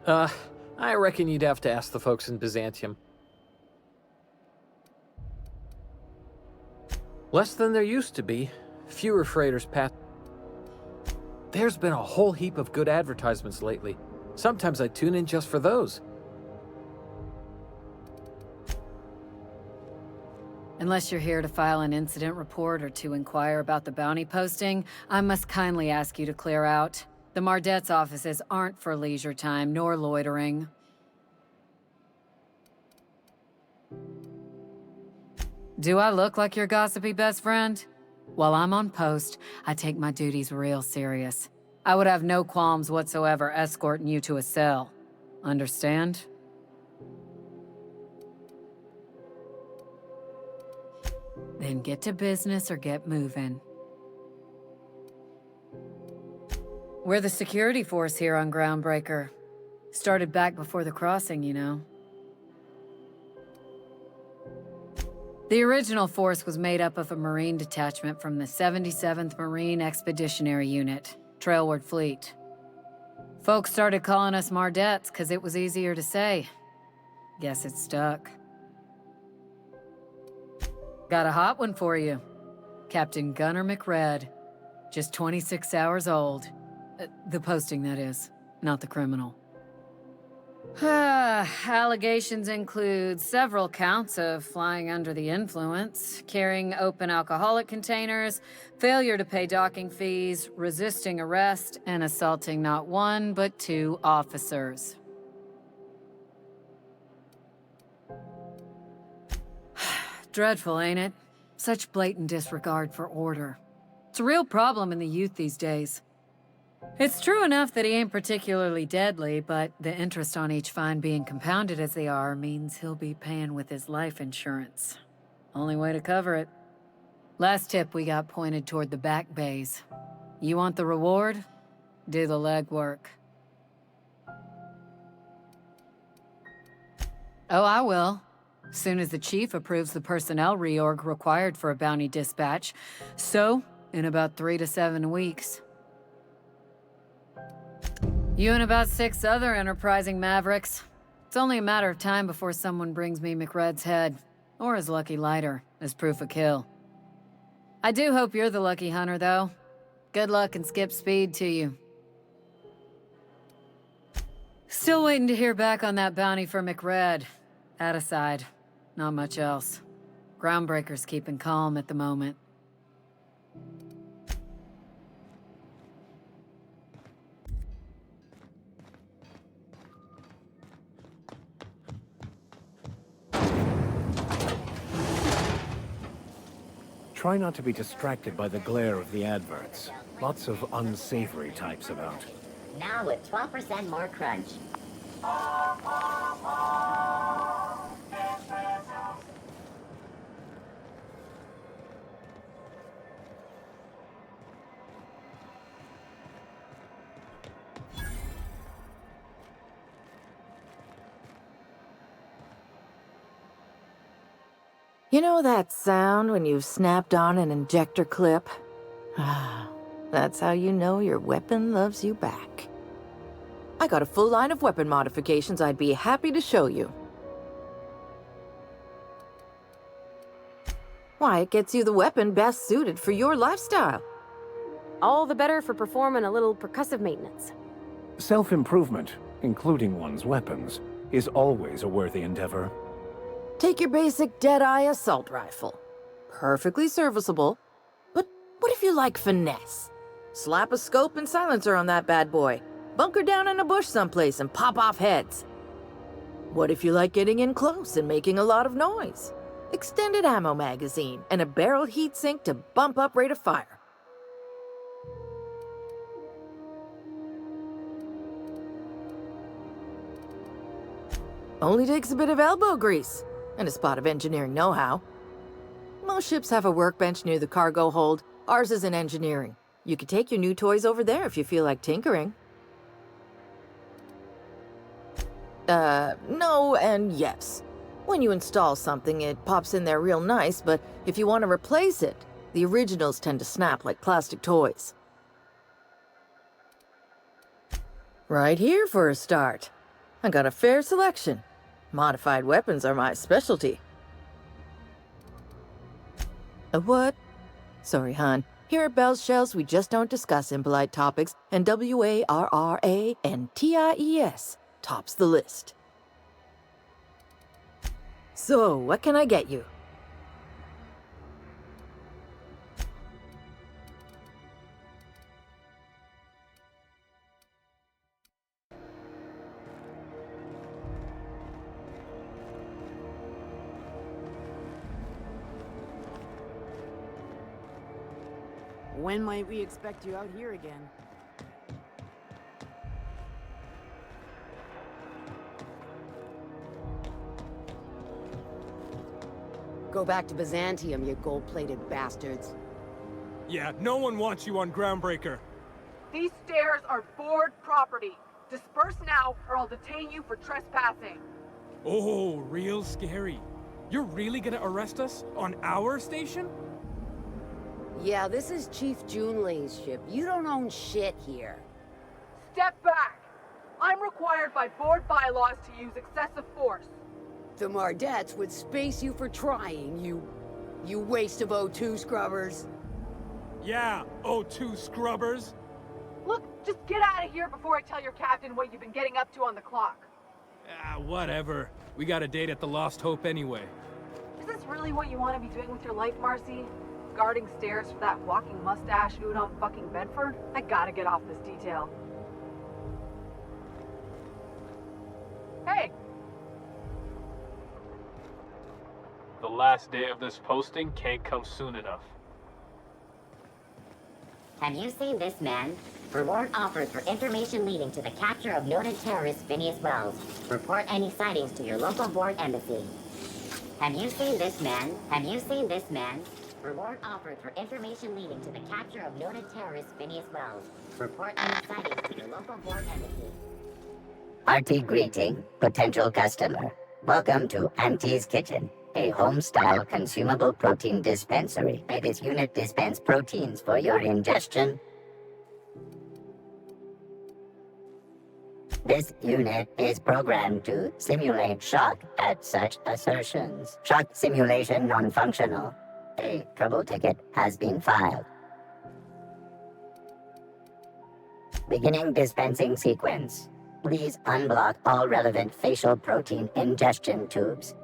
I reckon you'd have to ask the folks in Byzantium. Less than there used to be. Fewer freighters pass. There's been a whole heap of good advertisements lately. Sometimes I tune in just for those. Unless you're here to file an incident report or to inquire about the bounty posting, I must kindly ask you to clear out. The Mardet's offices aren't for leisure time nor loitering. Do I look like your gossipy best friend? While I'm on post, I take my duties real serious. I would have no qualms whatsoever escorting you to a cell. Understand? Then get to business or get moving. We're the security force here on Groundbreaker. Started back before the crossing, you know. The original force was made up of a Marine detachment from the 77th Marine Expeditionary Unit, Trailward Fleet. Folks started calling us Mardettes because it was easier to say. Guess it stuck. Got a hot one for you. Captain Gunnar McRed. Just 26 hours old. The posting, that is, not the criminal. Allegations include several counts of flying under the influence, carrying open alcoholic containers, failure to pay docking fees, resisting arrest, and assaulting not one but 2 officers. Dreadful, ain't it? Such blatant disregard for order. It's a real problem in the youth these days. It's true enough that he ain't particularly deadly, but the interest on each fine being compounded as they are means he'll be paying with his life insurance. Only way to cover it. Last tip we got pointed toward the back bays. You want the reward? Do the legwork. Oh, I will. Soon as the chief approves the personnel reorg required for a bounty dispatch. So, in about 3 to 7 weeks. You and about 6 other enterprising mavericks. It's only a matter of time before someone brings me McRed's head, or his lucky lighter, as proof of kill. I do hope you're the lucky hunter, though. Good luck and skip speed to you. Still waiting to hear back on that bounty for McRed. That aside, not much else. Groundbreaker's keeping calm at the moment. Try not to be distracted by the glare of the adverts. Lots of unsavory types about. Now with 12% more crunch. You know that sound when you've snapped on an injector clip? That's how you know your weapon loves you back. I got a full line of weapon modifications I'd be happy to show you. Why, it gets you the weapon best suited for your lifestyle. All the better for performing a little percussive maintenance. Self-improvement, including one's weapons, is always a worthy endeavor. Take your basic Deadeye assault rifle. Perfectly serviceable. But what if you like finesse? Slap a scope and silencer on that bad boy. Bunker down in a bush someplace and pop off heads. What if you like getting in close and making a lot of noise? Extended ammo magazine and a barrel heatsink to bump up rate of fire. Only takes a bit of elbow grease. And a spot of engineering know-how. Most ships have a workbench near the cargo hold. Ours is in engineering. You could take your new toys over there if you feel like tinkering. No and yes. When you install something, it pops in there real nice, but if you want to replace it, the originals tend to snap like plastic toys. Right here for a start. I got a fair selection. Modified weapons are my specialty. A what? Sorry, hon. Here at Bell's Shells, we just don't discuss impolite topics, and WARRANTIES tops the list. So, what can I get you? When might we expect you out here again? Go back to Byzantium, you gold-plated bastards. Yeah, no one wants you on Groundbreaker. These stairs are board property. Disperse now, or I'll detain you for trespassing. Oh, real scary. You're really gonna arrest us on our station? Yeah, this is Chief Junlei's ship. You don't own shit here. Step back! I'm required by board bylaws to use excessive force. The Mardettes would space you for trying, you waste of O2 scrubbers. Yeah, O2 scrubbers. Look, just get out of here before I tell your captain what you've been getting up to on the clock. Ah, whatever. We got a date at the Lost Hope anyway. Is this really what you want to be doing with your life, Marcy? Guarding stairs for that walking mustache Udon fucking Bedford? I gotta get off this detail. Hey! The last day of this posting can't come soon enough. Have you seen this man? Reward offered for information leading to the capture of noted terrorist Phineas Wells. Report any sightings to your local board embassy. Have you seen this man? Have you seen this man? Reward offered for information leading to the capture of noted terrorist Phineas Wells. Report any sightings to your local board embassy. Hearty greeting, potential customer. Welcome to Auntie's Kitchen, a home-style consumable protein dispensary. May this unit dispense proteins for your ingestion. This unit is programmed to simulate shock at such assertions. Shock simulation non-functional. A trouble ticket has been filed. Beginning dispensing sequence. Please unblock all relevant facial protein ingestion tubes.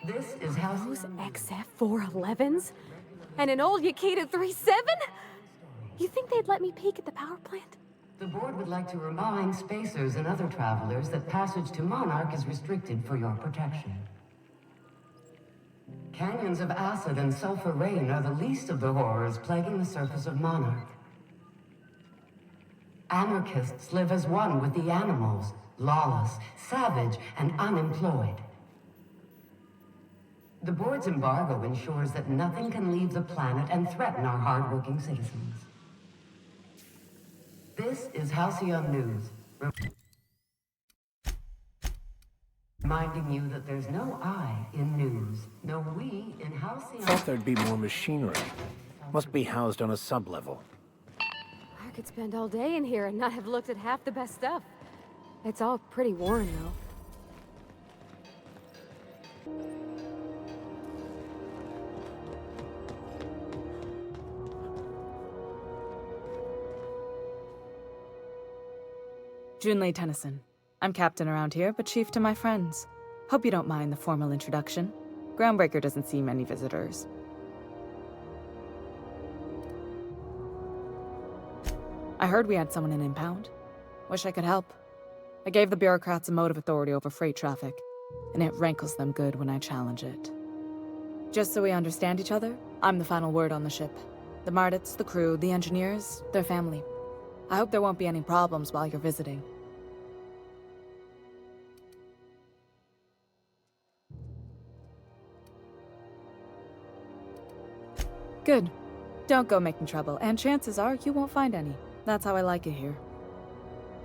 This is how Those XF411s? And an old Yakita 37? You think they'd let me peek at the power plant? The board would like to remind spacers and other travelers that passage to Monarch is restricted for your protection. Canyons of acid and sulfur rain are the least of the horrors plaguing the surface of Monarch. Anarchists live as one with the animals, lawless, savage, and unemployed. The board's embargo ensures that nothing can leave the planet and threaten our hardworking citizens. This is Halcyon News, reminding you that there's no I in news, no we in Halcyon. Thought there'd be more machinery. Must be housed on a sub-level. I could spend all day in here and not have looked at half the best stuff. It's all pretty worn, though. Junlei Tennyson. I'm captain around here, but chief to my friends. Hope you don't mind the formal introduction. Groundbreaker doesn't see many visitors. I heard we had someone in impound. Wish I could help. I gave the bureaucrats a motive authority over freight traffic, and it rankles them good when I challenge it. Just so we understand each other, I'm the final word on the ship. The Mardits, the crew, the engineers, their family. I hope there won't be any problems while you're visiting. Good. Don't go making trouble, and chances are you won't find any. That's how I like it here.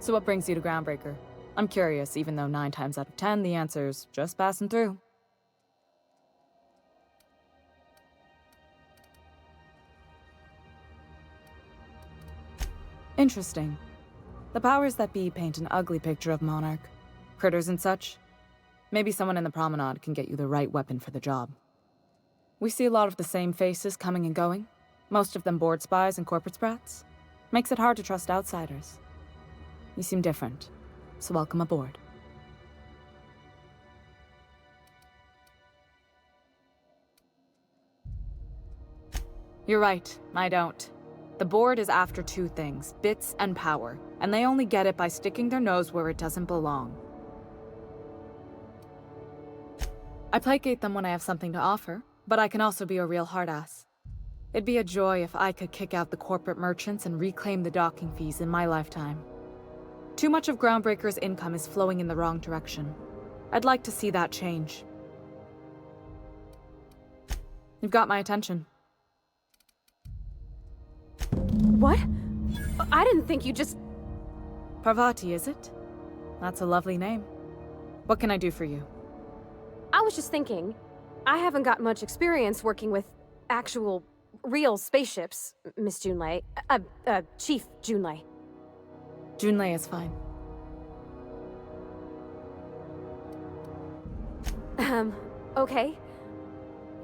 So what brings you to Groundbreaker? I'm curious, even though 9 times out of 10 the answer's just passing through. Interesting. The powers that be paint an ugly picture of Monarch. Critters and such. Maybe someone in the promenade can get you the right weapon for the job. We see a lot of the same faces coming and going. Most of them board spies and corporate sprats. Makes it hard to trust outsiders. You seem different, so welcome aboard. You're right, I don't. The board is after 2 things, bits and power, and they only get it by sticking their nose where it doesn't belong. I placate them when I have something to offer, but I can also be a real hard-ass. It'd be a joy if I could kick out the corporate merchants and reclaim the docking fees in my lifetime. Too much of Groundbreaker's income is flowing in the wrong direction. I'd like to see that change. You've got my attention. What? I didn't think you just... Parvati, is it? That's a lovely name. What can I do for you? I was just thinking, I haven't got much experience working with actual real spaceships, Miss Junlei. Chief Junlei. Junlei is fine. Okay.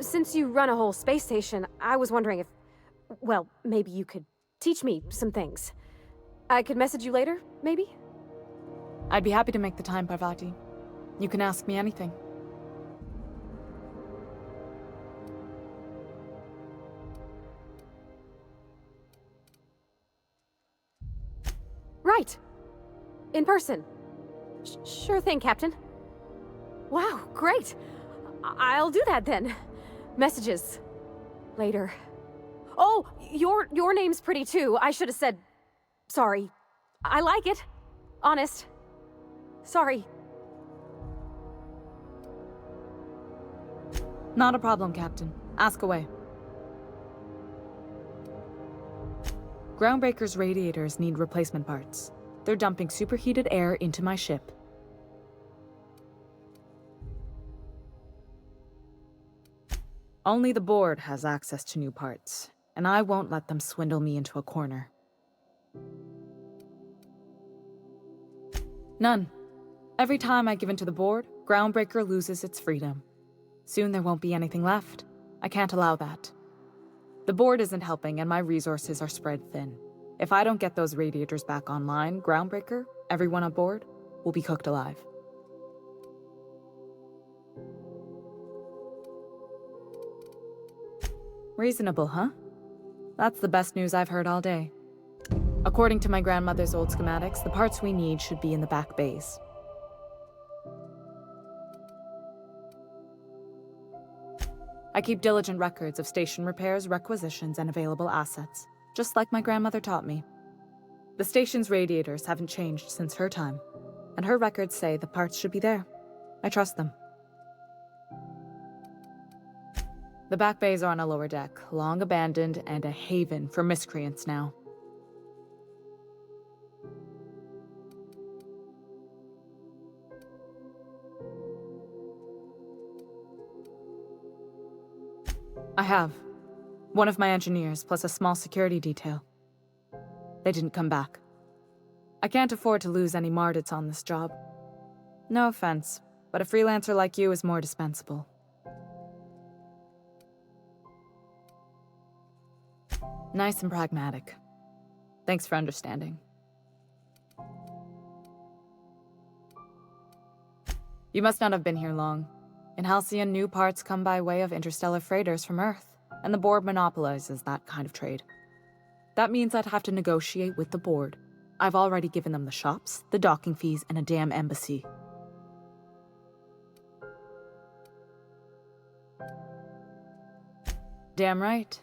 Since you run a whole space station, I was wondering if... Well, maybe you could teach me some things. I could message you later, maybe? I'd be happy to make the time, Parvati. You can ask me anything. Right. In person. Sure thing, Captain. Wow, great. I'll do that then. Messages. Later. Oh, your name's pretty too. I should have said... Sorry. I like it. Honest. Sorry. Not a problem, Captain. Ask away. Groundbreaker's radiators need replacement parts. They're dumping superheated air into my ship. Only the board has access to new parts, and I won't let them swindle me into a corner. None. Every time I give in to the board, Groundbreaker loses its freedom. Soon there won't be anything left. I can't allow that. The board isn't helping and my resources are spread thin. If I don't get those radiators back online, Groundbreaker, everyone aboard, will be cooked alive. Reasonable, huh? That's the best news I've heard all day. According to my grandmother's old schematics, the parts we need should be in the back bays. I keep diligent records of station repairs, requisitions, and available assets, just like my grandmother taught me. The station's radiators haven't changed since her time, and her records say the parts should be there. I trust them. The back bays are on a lower deck, long abandoned and a haven for miscreants now. I have. One of my engineers, plus a small security detail. They didn't come back. I can't afford to lose any Mardits on this job. No offense, but a freelancer like you is more dispensable. Nice and pragmatic. Thanks for understanding. You must not have been here long. In Halcyon, new parts come by way of interstellar freighters from Earth, and the board monopolizes that kind of trade. That means I'd have to negotiate with the board. I've already given them the shops, the docking fees, and a damn embassy. Damn right.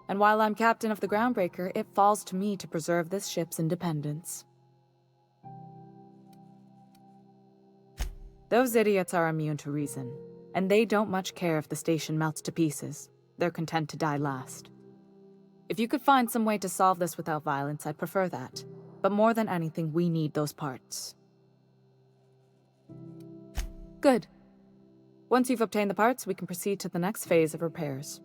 And while I'm captain of the Groundbreaker, it falls to me to preserve this ship's independence. Those idiots are immune to reason, and they don't much care if the station melts to pieces. They're content to die last. If you could find some way to solve this without violence, I'd prefer that. But more than anything, we need those parts. Good. Once you've obtained the parts, we can proceed to the next phase of repairs.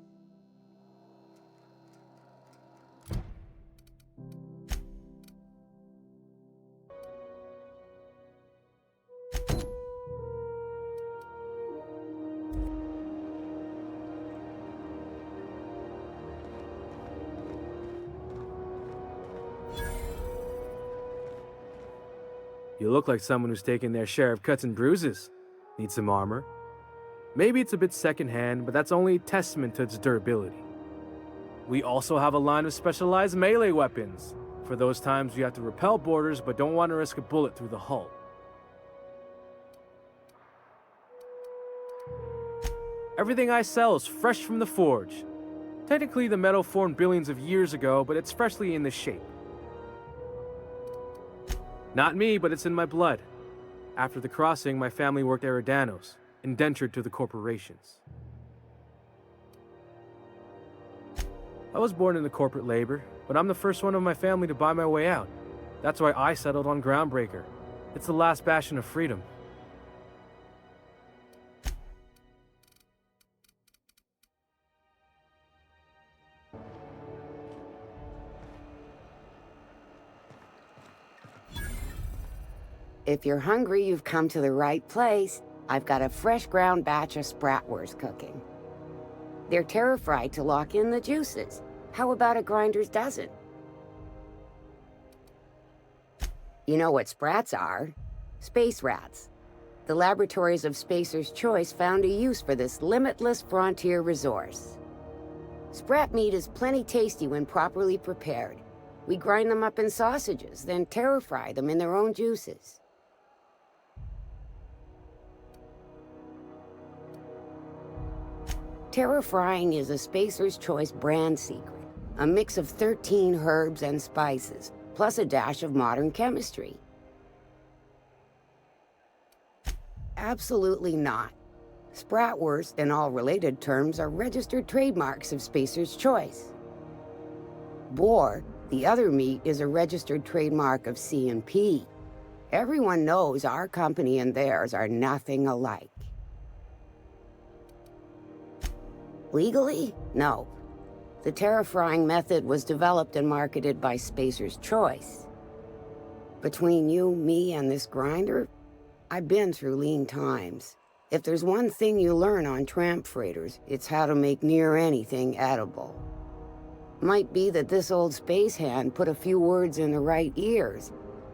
You look like someone who's taken their share of cuts and bruises. Need some armor? Maybe it's a bit secondhand, but that's only a testament to its durability. We also have a line of specialized melee weapons, for those times you have to repel boarders but don't want to risk a bullet through the hull. Everything I sell is fresh from the forge. Technically, the metal formed billions of years ago, but it's freshly in this shape. Not me, but it's in my blood. After the crossing, my family worked Eridanos, indentured to the corporations. I was born into corporate labor, but I'm the first one of my family to buy my way out. That's why I settled on Groundbreaker. It's the last bastion of freedom. If you're hungry, you've come to the right place. I've got a fresh ground batch of spratwurst cooking. They're terra-fried to lock in the juices. How about a grinder's dozen? You know what sprats are? Space rats. The laboratories of Spacer's Choice found a use for this limitless frontier resource. Sprat meat is plenty tasty when properly prepared. We grind them up in sausages, then terra-fry them in their own juices. Terra-frying is a Spacer's Choice brand secret. A mix of 13 herbs and spices, plus a dash of modern chemistry. Absolutely not. Spratwurst and all related terms are registered trademarks of Spacer's Choice. Boar, the other meat, is a registered trademark of C&P. Everyone knows our company and theirs are nothing alike. Legally? No. The terra-frying method was developed and marketed by Spacer's Choice. Between you, me, and this grinder, I've been through lean times. If there's one thing you learn on tramp freighters, it's how to make near anything edible. Might be that this old space hand put a few words in the right ears,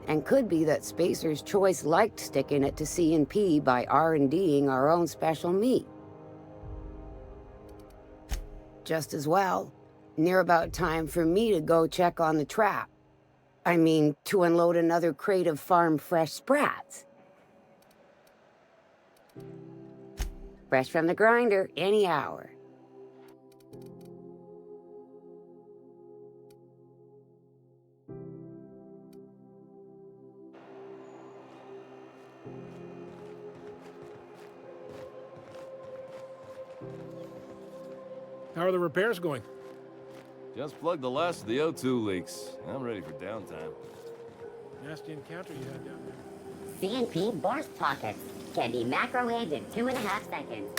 and could be that Spacer's Choice liked sticking it to C&P by R&D'ing our own special meat. Just as well, near about time for me to go check on the trap. I mean, to unload another crate of farm-fresh sprats. Fresh from the grinder, any hour. How are the repairs going? Just plugged the last of the O2 leaks. I'm ready for downtime. Nasty encounter you had down there. C&P burst pockets can be microwaved in 2.5 seconds.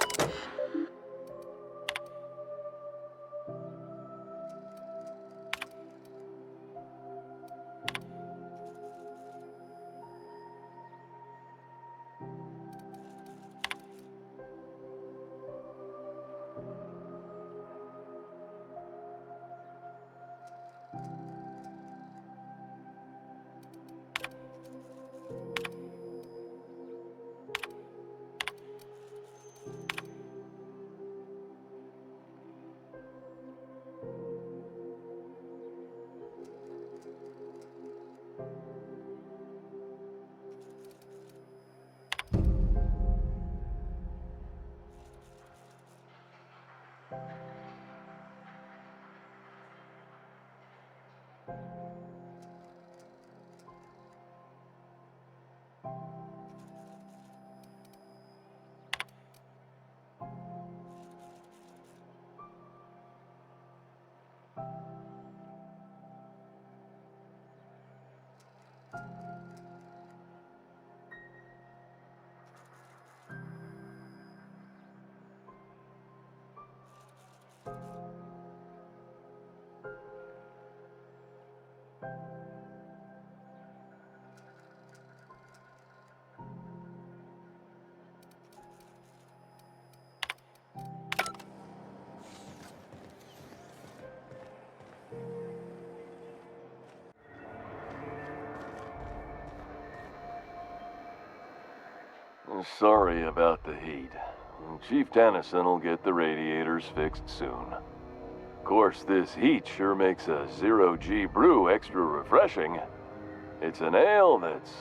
Sorry about the heat. Chief Tennyson will get the radiators fixed soon. Of course, this heat sure makes a zero-G brew extra refreshing. It's an ale that's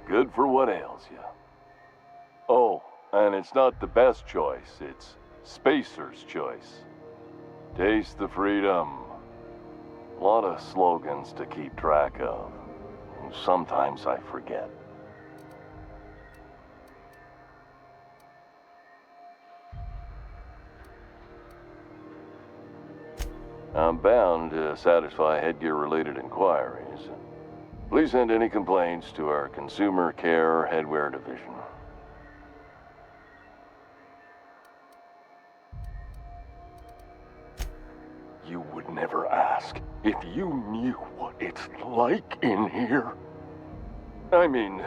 good for what ails you. Oh, and it's not the best choice, it's Spacer's Choice. Taste the freedom. A lot of slogans to keep track of. Sometimes I forget. I'm bound to satisfy headgear-related inquiries. Please send any complaints to our Consumer Care Headwear Division. You would never ask if you knew what it's like in here. I mean,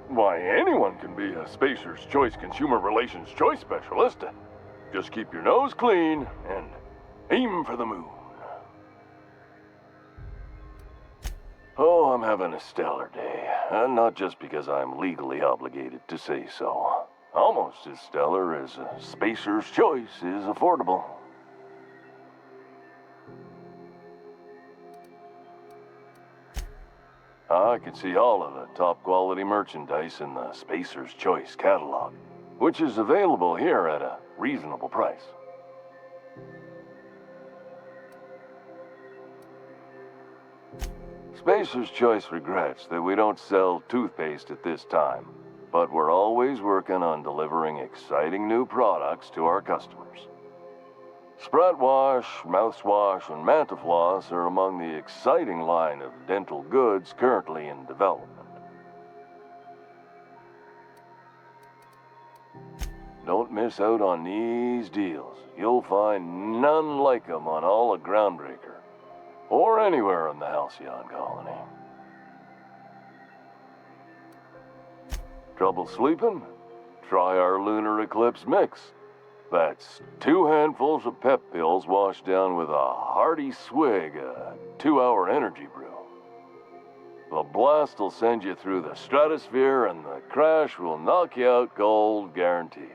Why, anyone can be a Spacer's Choice Consumer Relations Choice Specialist. Just keep your nose clean and aim for the moon. Oh, I'm having a stellar day. Not just because I'm legally obligated to say so. Almost as stellar as a Spacer's Choice is affordable. I can see all of the top quality merchandise in the Spacer's Choice catalog, which is available here at a reasonable price. Spacer's Choice regrets that we don't sell toothpaste at this time, but we're always working on delivering exciting new products to our customers. Sprout Wash, Mouthwash, and Mantafloss are among the exciting line of dental goods currently in development. Don't miss out on these deals. You'll find none like them on all of Groundbreaker, or anywhere in the Halcyon colony. Trouble sleeping? Try our Lunar Eclipse Mix. That's 2 handfuls of pep pills washed down with a hearty swig of 2-hour energy brew. The blast will send you through the stratosphere, and the crash will knock you out cold, guaranteed.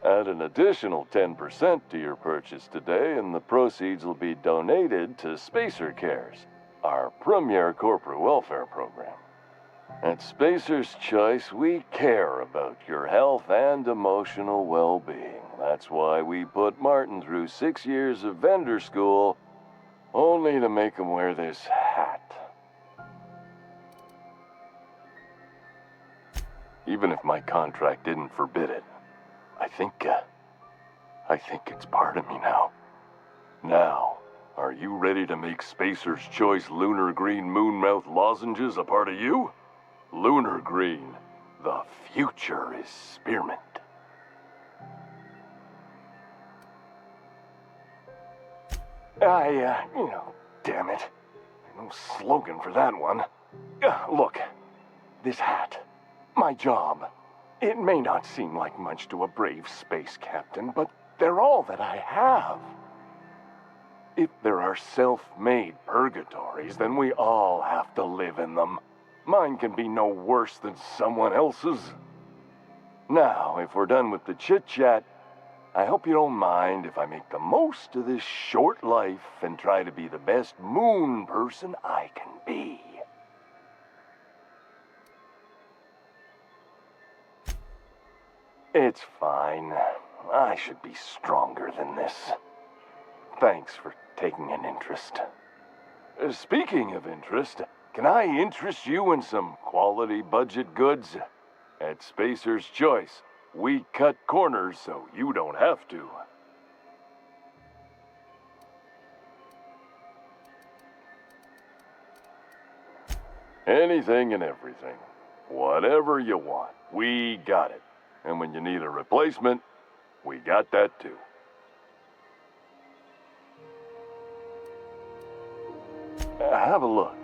Add an additional 10% to your purchase today, and the proceeds will be donated to Spacer Cares, our premier corporate welfare program. At Spacer's Choice, we care about your health and emotional well-being. That's why we put Martin through 6 years of vendor school, only to make him wear this hat. Even if my contract didn't forbid it, I think it's part of me now. Now, are you ready to make Spacer's Choice Lunar Green Moonmouth lozenges a part of you? Lunar Green, the future is spearmint. Damn it. No slogan for that one. Look, this hat, my job. It may not seem like much to a brave space captain, but they're all that I have. If there are self-made purgatories, then we all have to live in them. Mine can be no worse than someone else's. Now, if we're done with the chit-chat, I hope you don't mind if I make the most of this short life and try to be the best moon person I can be. It's fine. I should be stronger than this. Thanks for taking an interest. Speaking of interest, can I interest you in some quality budget goods? At Spacer's Choice, we cut corners so you don't have to. Anything and everything. Whatever you want, we got it. And when you need a replacement, we got that too. Have a look.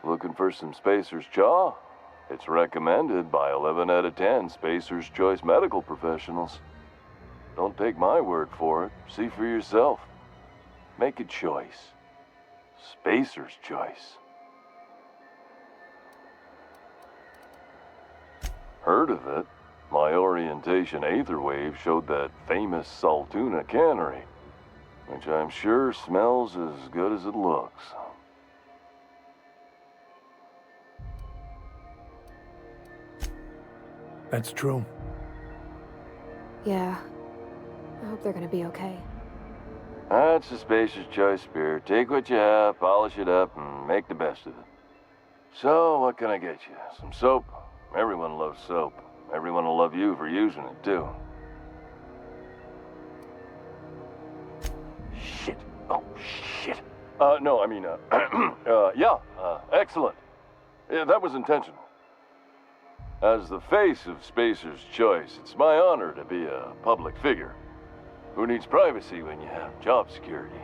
Looking for some Spacer's Chaw? It's recommended by 11 out of 10 Spacer's Choice medical professionals. Don't take my word for it. See for yourself. Make a choice. Spacer's Choice. Heard of it? My orientation aether wave showed that famous Saltuna cannery, which I'm sure smells as good as it looks. That's true. Yeah. I hope they're gonna be okay. That's the Spacer's Choice spirit. Take what you have, polish it up, and make the best of it. So, what can I get you? Some soap? Everyone loves soap. Everyone will love you for using it, too. Shit. Oh, shit. Yeah, excellent. Yeah, that was intentional. As the face of Spacer's Choice, it's my honor to be a public figure. Who needs privacy when you have job security?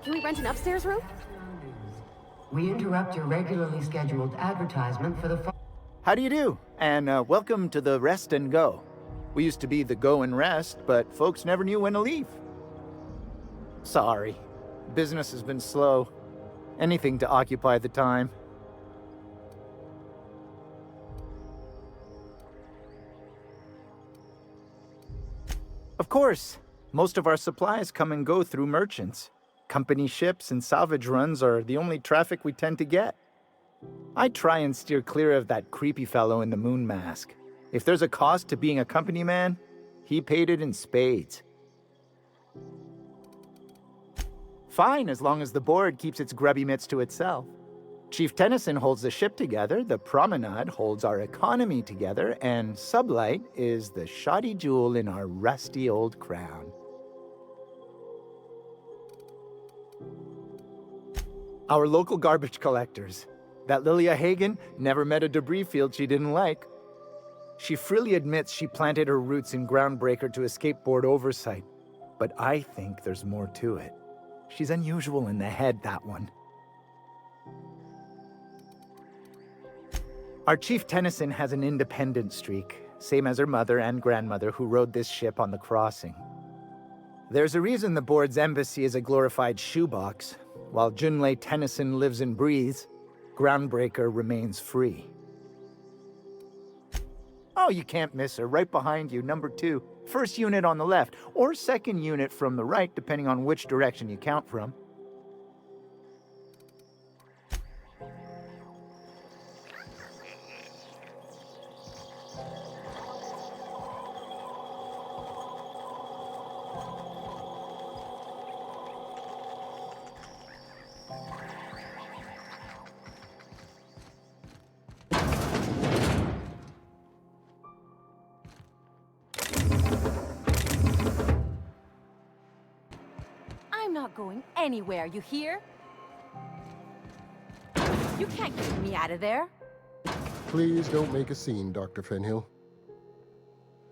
Can we rent an upstairs room? We interrupt your regularly scheduled advertisement for the... How do you do? And welcome to the Rest and Go. We used to be the Go and Rest, but folks never knew when to leave. Sorry. Business has been slow. Anything to occupy the time. Of course. Most of our supplies come and go through merchants. Company ships and salvage runs are the only traffic we tend to get. I try and steer clear of that creepy fellow in the moon mask. If there's a cost to being a company man, he paid it in spades. Fine, as long as the board keeps its grubby mitts to itself. Chief Tennyson holds the ship together, the Promenade holds our economy together, and Sublight is the shoddy jewel in our rusty old crown. Our local garbage collectors. That Lilia Hagen never met a debris field she didn't like. She freely admits she planted her roots in Groundbreaker to escape board oversight. But I think there's more to it. She's unusual in the head, that one. Our Chief Tennyson has an independent streak, same as her mother and grandmother who rode this ship on the crossing. There's a reason the board's embassy is a glorified shoebox. While Junlei Tennyson lives and breathes, Groundbreaker remains free. Oh, you can't miss her. Right behind you, number 2. First unit on the left, or second unit from the right, depending on which direction you count from. I'm not going anywhere, you hear? You can't get me out of there. Please don't make a scene, Dr. Fenhill.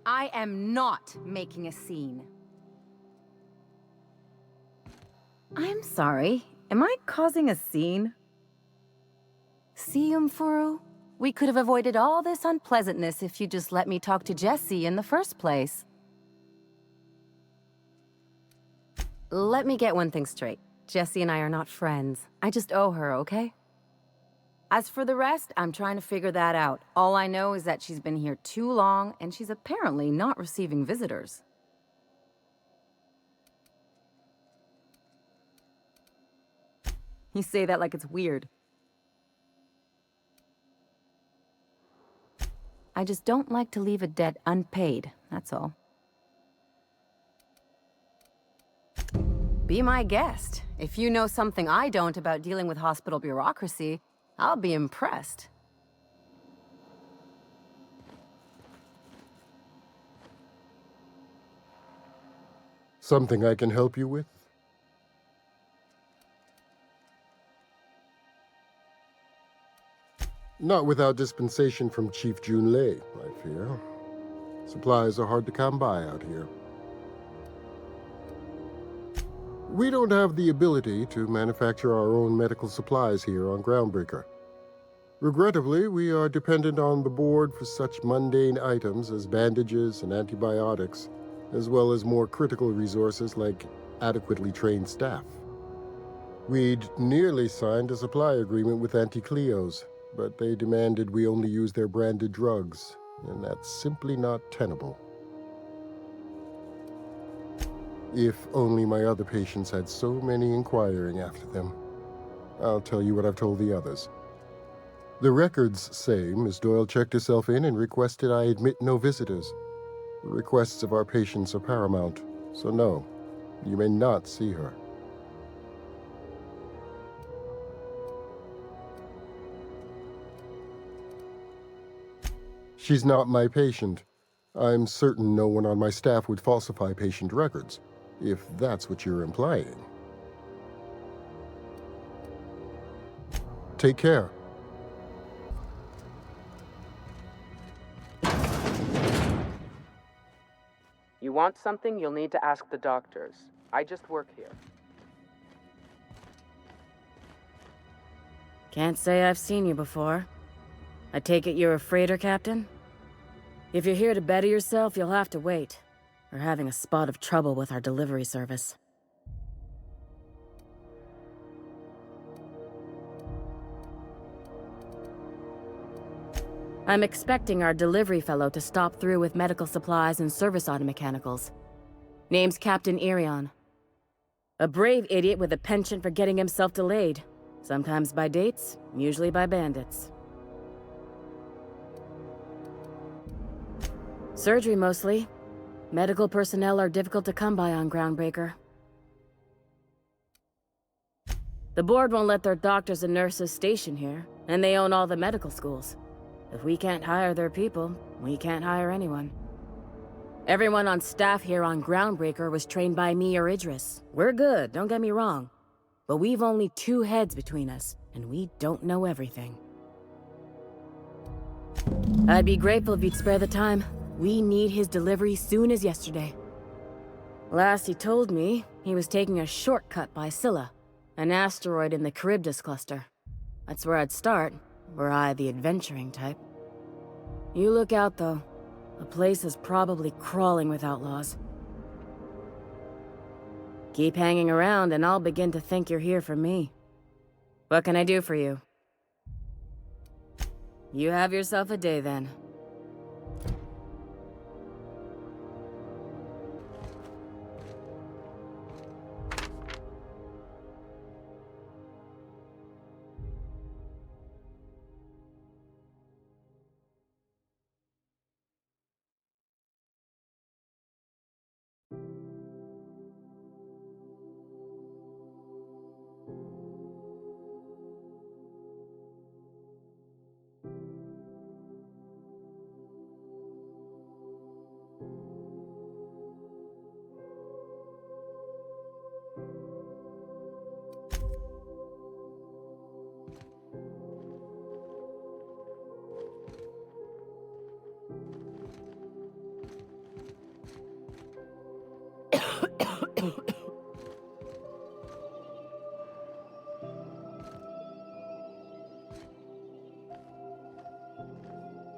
I am not making a scene. I'm sorry. Am I causing a scene? See, Umfuru? We could have avoided all this unpleasantness if you just let me talk to Jessie in the first place. Let me get one thing straight. Jessie and I are not friends. I just owe her, okay? As for the rest, I'm trying to figure that out. All I know is that she's been here too long, and she's apparently not receiving visitors. You say that like it's weird. I just don't like to leave a debt unpaid, that's all. Be my guest. If you know something I don't about dealing with hospital bureaucracy, I'll be impressed. Something I can help you with? Not without dispensation from Chief Junlei, I fear. Supplies are hard to come by out here. We don't have the ability to manufacture our own medical supplies here on Groundbreaker. Regrettably, we are dependent on the board for such mundane items as bandages and antibiotics, as well as more critical resources like adequately trained staff. We'd nearly signed a supply agreement with Anti-Cleos, but they demanded we only use their branded drugs, and that's simply not tenable. If only my other patients had so many inquiring after them. I'll tell you what I've told the others. The records say Miss Doyle checked herself in and requested I admit no visitors. The requests of our patients are paramount, so no, you may not see her. She's not my patient. I'm certain no one on my staff would falsify patient records, if that's what you're implying. Take care. You want something, you'll need to ask the doctors. I just work here. Can't say I've seen you before. I take it you're a freighter captain? If you're here to better yourself, you'll have to wait. We're having a spot of trouble with our delivery service. I'm expecting our delivery fellow to stop through with medical supplies and service auto mechanicals. Name's Captain Irion. A brave idiot with a penchant for getting himself delayed. Sometimes by dates, usually by bandits. Surgery mostly. Medical personnel are difficult to come by on Groundbreaker. The board won't let their doctors and nurses station here, and they own all the medical schools. If we can't hire their people, we can't hire anyone. Everyone on staff here on Groundbreaker was trained by me or Idris. We're good, don't get me wrong. But we've only 2 heads between us, and we don't know everything. I'd be grateful if you'd spare the time. We need his delivery soon as yesterday. Last he told me, he was taking a shortcut by Scylla, an asteroid in the Charybdis cluster. That's where I'd start, were I the adventuring type. You look out, though. The place is probably crawling with outlaws. Keep hanging around, and I'll begin to think you're here for me. What can I do for you? You have yourself a day, then.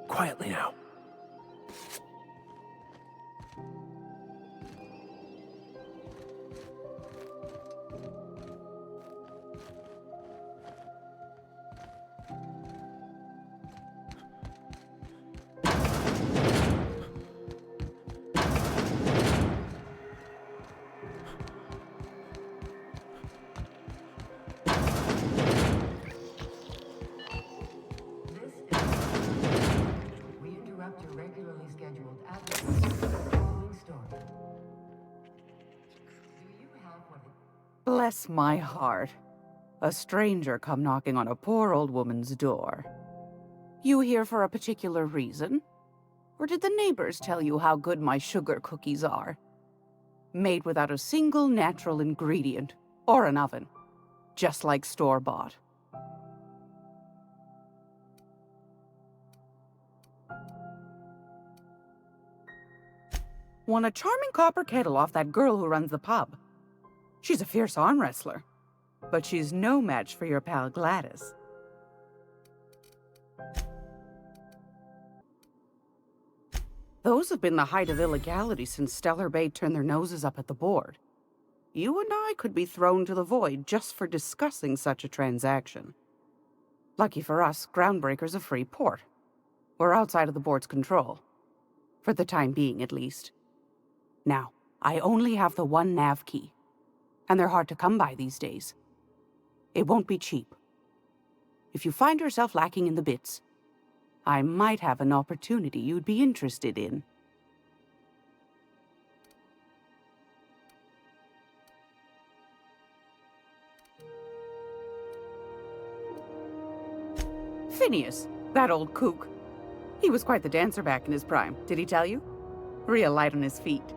Quietly now. Bless my heart. A stranger come knocking on a poor old woman's door. You here for a particular reason? Or did the neighbors tell you how good my sugar cookies are? Made without a single natural ingredient, or an oven. Just like store-bought. Won a charming copper kettle off that girl who runs the pub. She's a fierce arm wrestler, but she's no match for your pal Gladys. Those have been the height of illegality since Stellar Bay turned their noses up at the board. you and I could be thrown to the void just for discussing such a transaction. Lucky for us, Groundbreaker's a free port. We're outside of the board's control. For the time being, at least. Now, I only have the one nav key. And they're hard to come by these days. It won't be cheap. If you find yourself lacking in the bits, I might have an opportunity you'd be interested in. Phineas, that old kook. He was quite the dancer back in his prime, did he tell you? Real light on his feet.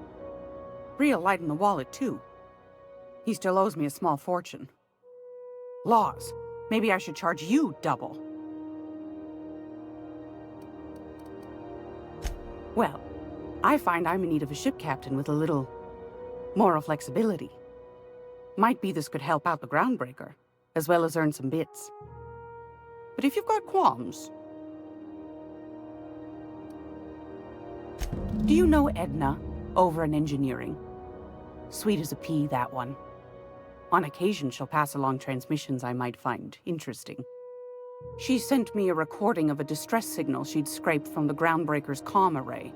Real light in the wallet, too. He still owes me a small fortune. Laws. Maybe I should charge you double. Well, I find I'm in need of a ship captain with a little moral flexibility. Might be this could help out the Groundbreaker, as well as earn some bits. But if you've got qualms... Do you know Edna, over in engineering? Sweet as a pea, that one. On occasion, she'll pass along transmissions I might find interesting. She sent me a recording of a distress signal she'd scraped from the Groundbreaker's comm array.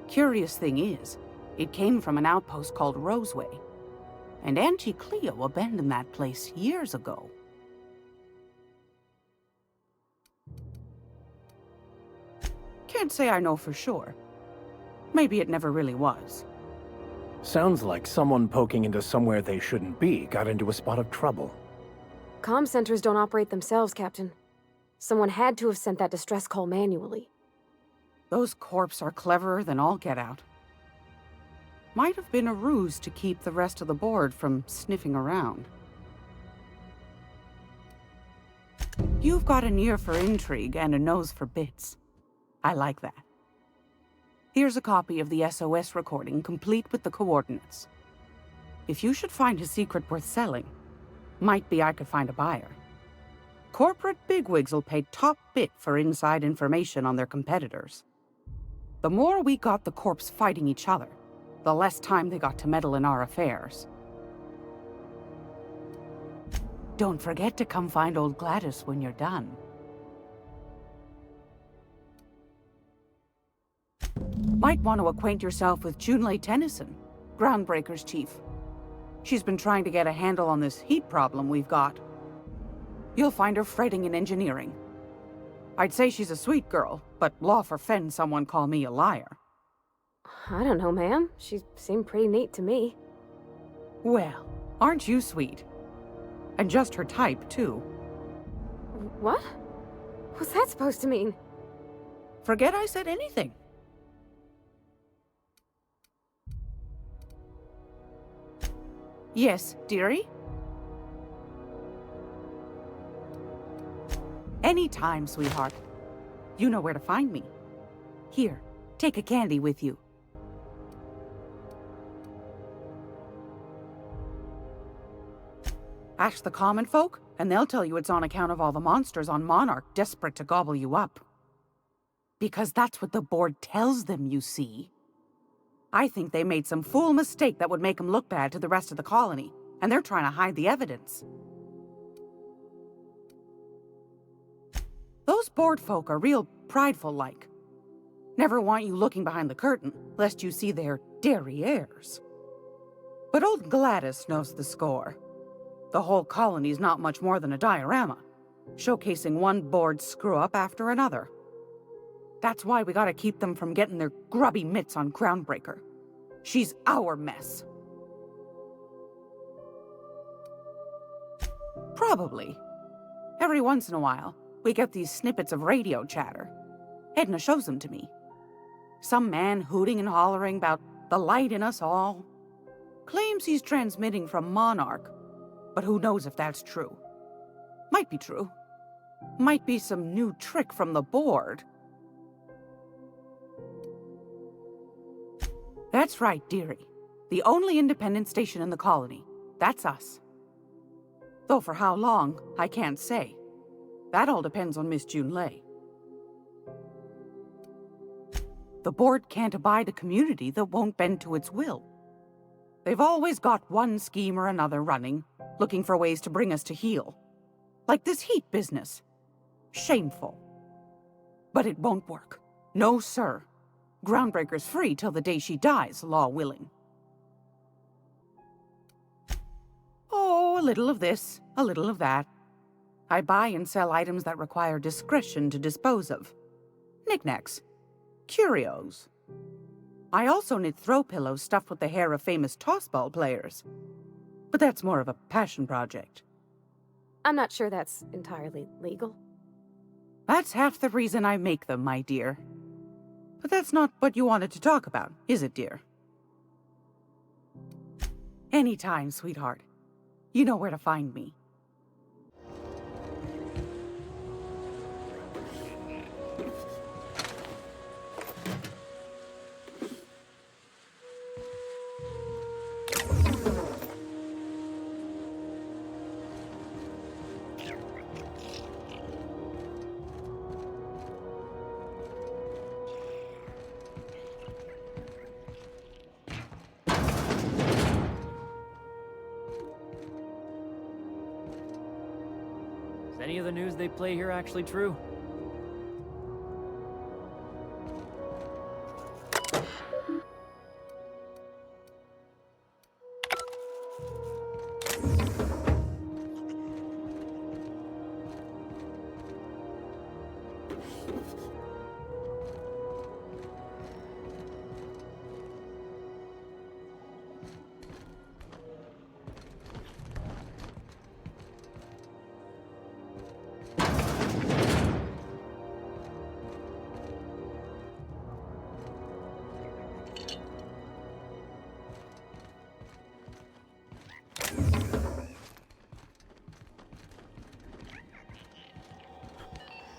Curious thing is, it came from an outpost called Roseway. And Auntie Cleo abandoned that place years ago. Can't say I know for sure. Maybe it never really was. Sounds like someone poking into somewhere they shouldn't be got into a spot of trouble. Comm centers don't operate themselves, Captain. Someone had to have sent that distress call manually. Those corps are cleverer than all get out. Might have been a ruse to keep the rest of the board from sniffing around. You've got an ear for intrigue and a nose for bits. I like that. Here's a copy of the SOS recording, complete with the coordinates. If you should find a secret worth selling, might be I could find a buyer. Corporate bigwigs will pay top bit for inside information on their competitors. The more we got the corps fighting each other, the less time they got to meddle in our affairs. Don't forget to come find old Gladys when you're done. Might want to acquaint yourself with Junlei Tennyson, Groundbreaker's chief. She's been trying to get a handle on this heat problem we've got. You'll find her fretting in engineering. I'd say she's a sweet girl, but law forfend someone call me a liar. I don't know, ma'am. She seemed pretty neat to me. Well, aren't you sweet? And just her type, too. What? What's that supposed to mean? Forget I said anything. Yes, dearie? Anytime, sweetheart. You know where to find me. Here, take a candy with you. Ask the common folk, and they'll tell you it's on account of all the monsters on Monarch desperate to gobble you up. Because that's what the board tells them, you see. I think they made some fool mistake that would make them look bad to the rest of the colony, and they're trying to hide the evidence. Those board folk are real prideful-like. Never want you looking behind the curtain, lest you see their derrieres. But old Gladys knows the score. The whole colony's not much more than a diorama, showcasing one board screw-up after another. That's why we gotta keep them from getting their grubby mitts on Groundbreaker. She's our mess. Probably. Every once in a while, we get these snippets of radio chatter. Edna shows them to me. Some man hooting and hollering about the light in us all. Claims he's transmitting from Monarch, but who knows if that's true. Might be true. Might be some new trick from the board. That's right, dearie. The only independent station in the colony. That's us. Though for how long, I can't say. That all depends on Miss Junlei. The board can't abide a community that won't bend to its will. They've always got one scheme or another running, looking for ways to bring us to heel. Like this heat business. Shameful. But it won't work. No, sir. Groundbreaker's free till the day she dies, law willing. Oh, a little of this, a little of that. I buy and sell items that require discretion to dispose of. Knickknacks. Curios. I also knit throw pillows stuffed with the hair of famous tossball players. But that's more of a passion project. I'm not sure that's entirely legal. That's half the reason I make them, my dear. But that's not what you wanted to talk about, is it, dear? Anytime, sweetheart. You know where to find me. Is any of the news they play here actually true?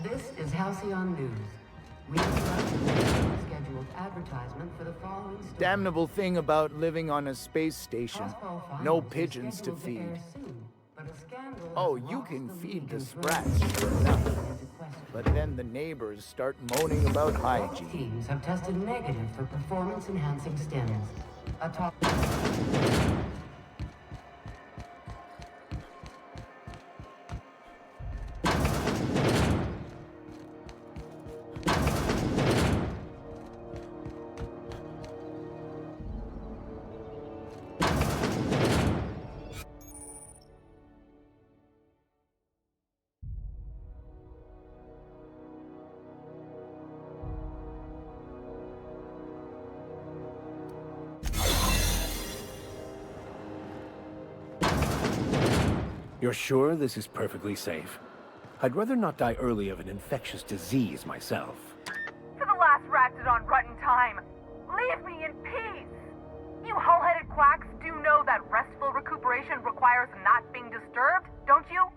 This is Halcyon News. We interrupt the scheduled advertisement for the following story. Damnable thing about living on a space station. No pigeons to feed. Oh, you can feed the sprats, sure enough. But then the neighbors start moaning about hygiene. Teams have tested negative for performance-enhancing stims. A top... You're sure this is perfectly safe? I'd rather not die early of an infectious disease myself. For the last ratted on rotten time, leave me in peace! You hull-headed quacks do know that restful recuperation requires not being disturbed, don't you?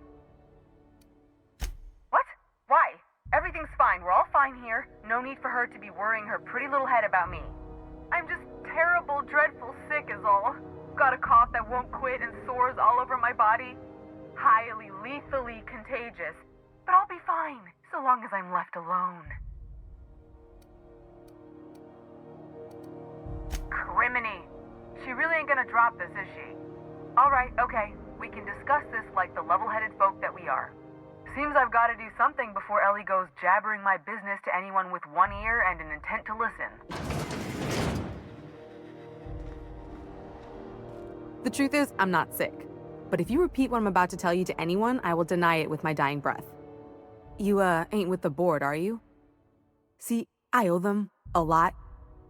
What? Why? Everything's fine. We're all fine here. No need for her to be worrying her pretty little head about me. I'm just terrible, dreadful sick is all. Got a cough that won't quit and sores all over my body. Highly, lethally contagious. But I'll be fine, so long as I'm left alone. Criminy. She really ain't gonna drop this, is she? Alright, okay. We can discuss this like the level-headed folk that we are. Seems I've gotta do something before Ellie goes jabbering my business to anyone with one ear and an intent to listen. The truth is, I'm not sick. But if you repeat what I'm about to tell you to anyone, I will deny it with my dying breath. You, ain't with the board, are you? See, I owe them a lot.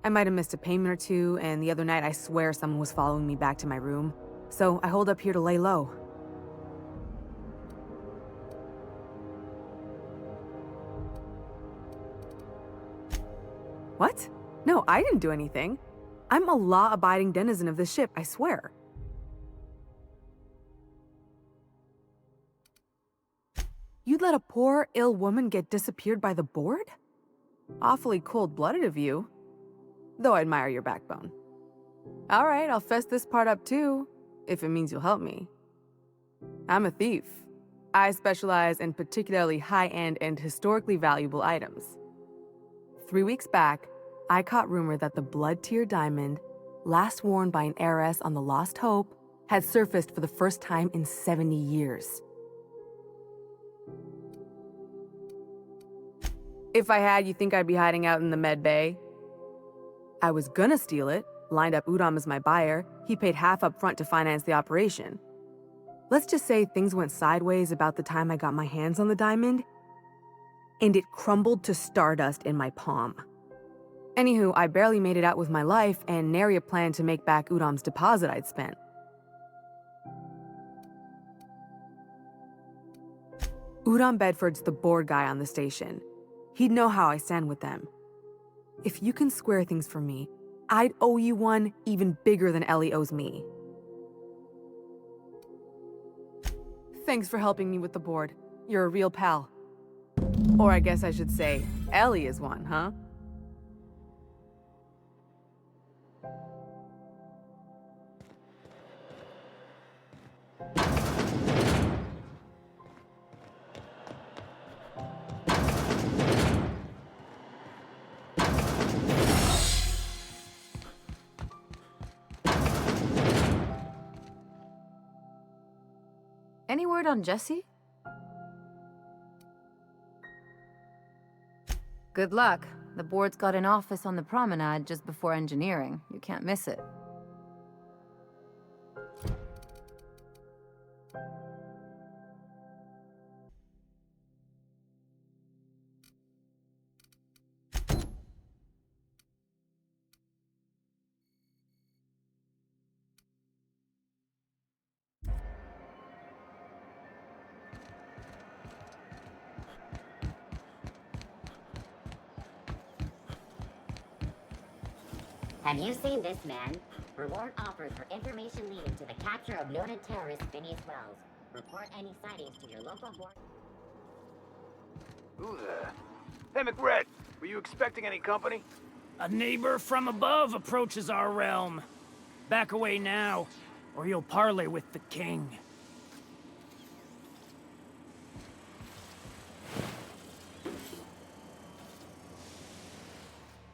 I might have missed a payment or two, and the other night I swear someone was following me back to my room. So I hold up here to lay low. What? No, I didn't do anything. I'm a law-abiding denizen of this ship, I swear. You'd let a poor, ill woman get disappeared by the board? Awfully cold-blooded of you. Though I admire your backbone. All right, I'll fess this part up too, if it means you'll help me. I'm a thief. I specialize in particularly high-end and historically valuable items. 3 weeks back, I caught rumor that the blood tier diamond last worn by an heiress on the Lost Hope, had surfaced for the first time in 70 years. If I had, you think I'd be hiding out in the med bay? I was gonna steal it, lined up Udom as my buyer. He paid half up front to finance the operation. Let's just say things went sideways about the time I got my hands on the diamond, and it crumbled to stardust in my palm. Anywho, I barely made it out with my life, and nary a plan to make back Udom's deposit I'd spent. Udom Bedford's the board guy on the station. He'd know how I stand with them. If you can square things for me, I'd owe you one even bigger than Ellie owes me. Thanks for helping me with the board. You're a real pal. Or I guess I should say, Ellie is one, huh? Any word on Jesse? Good luck. The board's got an office on the promenade just before engineering. You can't miss it. Have you seen this man? Reward offered for information leading to the capture of noted terrorist Phineas Wells. Report any sightings to your local board. Who there? Hey, McRed, were you expecting any company? A neighbor from above approaches our realm. Back away now, or you'll parley with the king.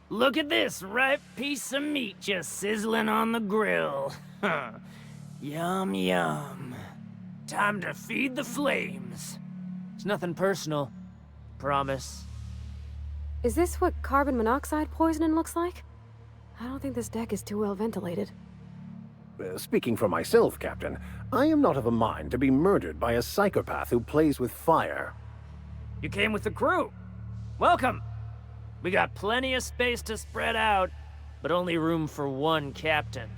Look at this ripe piece of meat just sizzling on the grill. Yum, yum. Time to feed the flames. It's nothing personal. Promise. Is this what carbon monoxide poisoning looks like? I don't think this deck is too well ventilated. Speaking for myself, Captain, I am not of a mind to be murdered by a psychopath who plays with fire. You came with the crew. Welcome. We got plenty of space to spread out, but only room for one captain.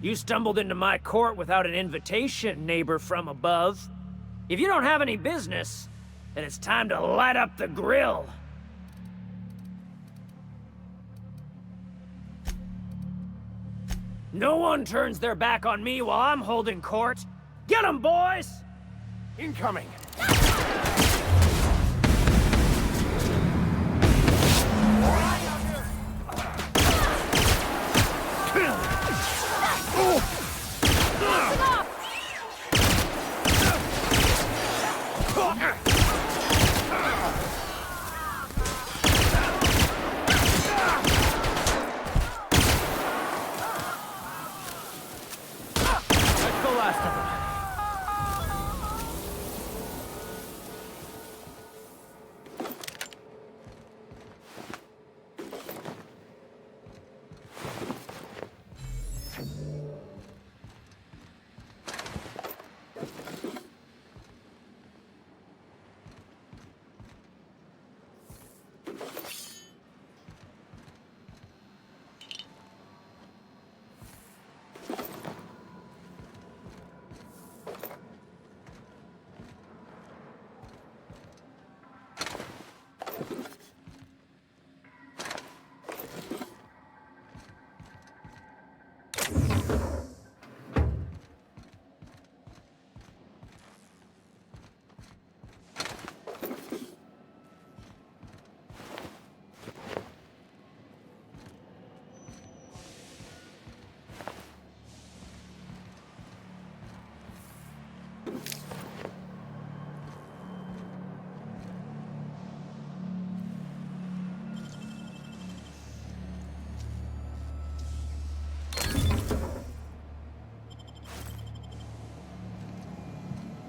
You stumbled into my court without an invitation, neighbor from above. If you don't have any business, then it's time to light up the grill. No one turns their back on me while I'm holding court. Get 'em, boys! Incoming!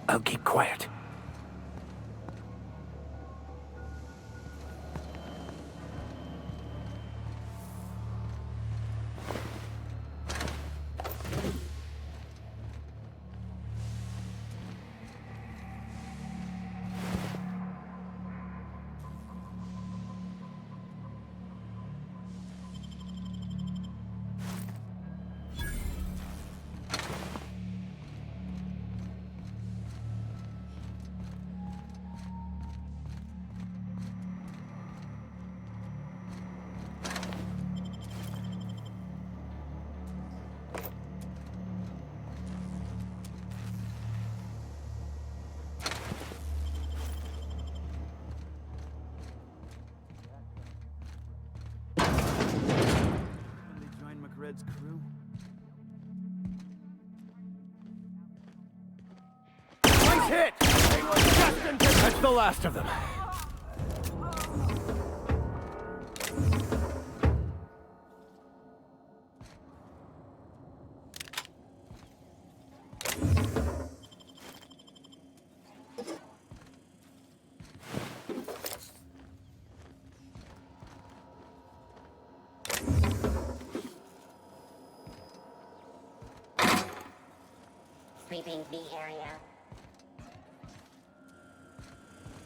I'll keep quiet. Red's crew. Nice hit! That's the last of them. Sweeping B area.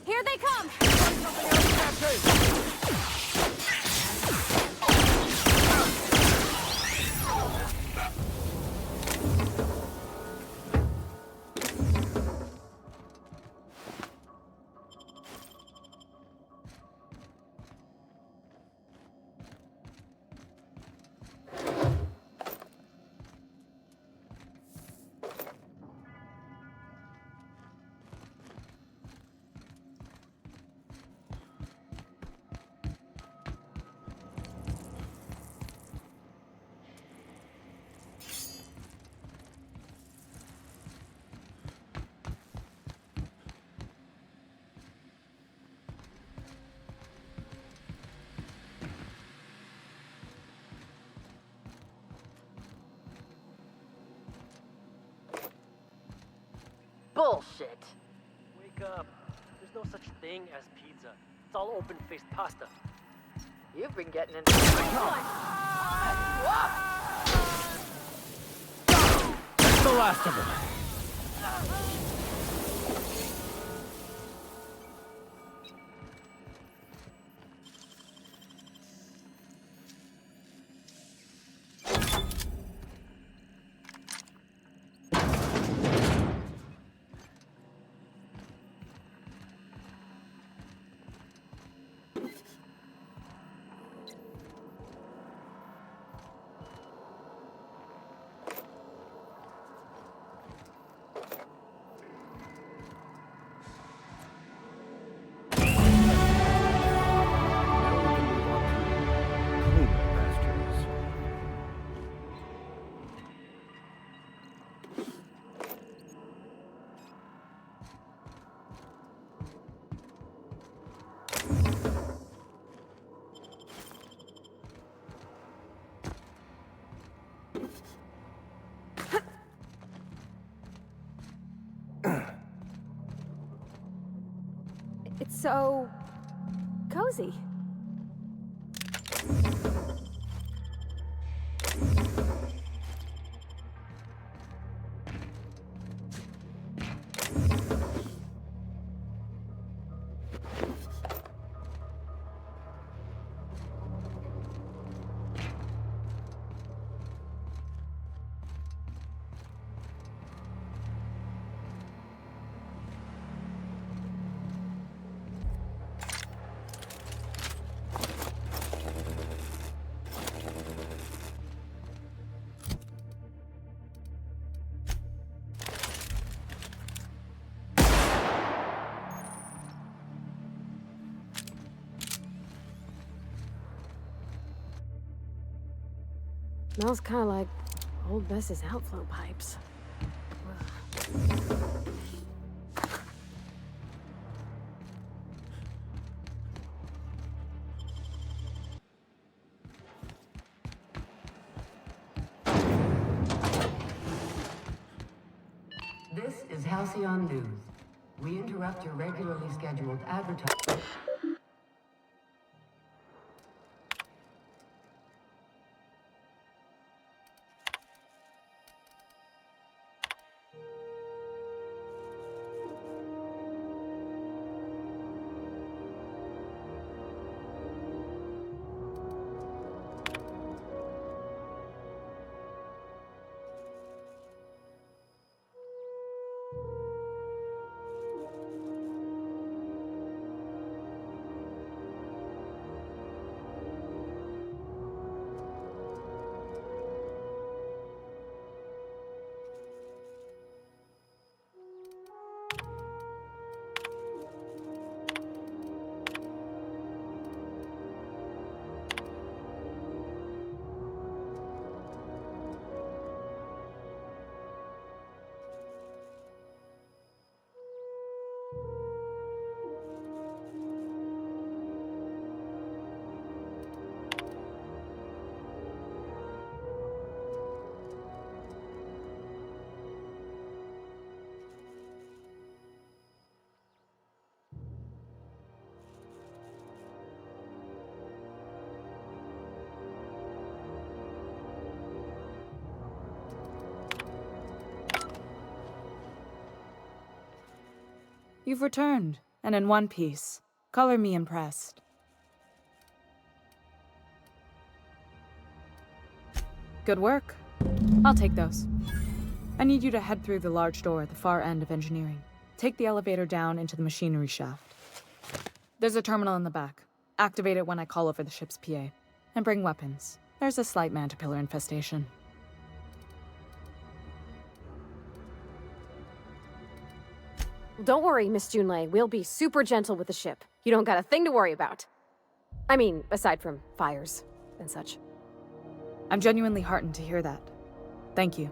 Here they come! Bullshit! Wake up. There's no such thing as pizza. It's all open-faced pasta. You've been getting into... That's the last of them. It's so... cozy. Smells kind of like old Bess's outflow pipes. This is Halcyon News. We interrupt your regularly scheduled advertising. You've returned, and in one piece. Color me impressed. Good work. I'll take those. I need you to head through the large door at the far end of engineering. Take the elevator down into the machinery shaft. There's a terminal in the back. Activate it when I call over the ship's PA. And bring weapons. There's a slight mantipillar infestation. Don't worry, Miss Junlei. We'll be super gentle with the ship. You don't got a thing to worry about. I mean, aside from fires and such. I'm genuinely heartened to hear that. Thank you.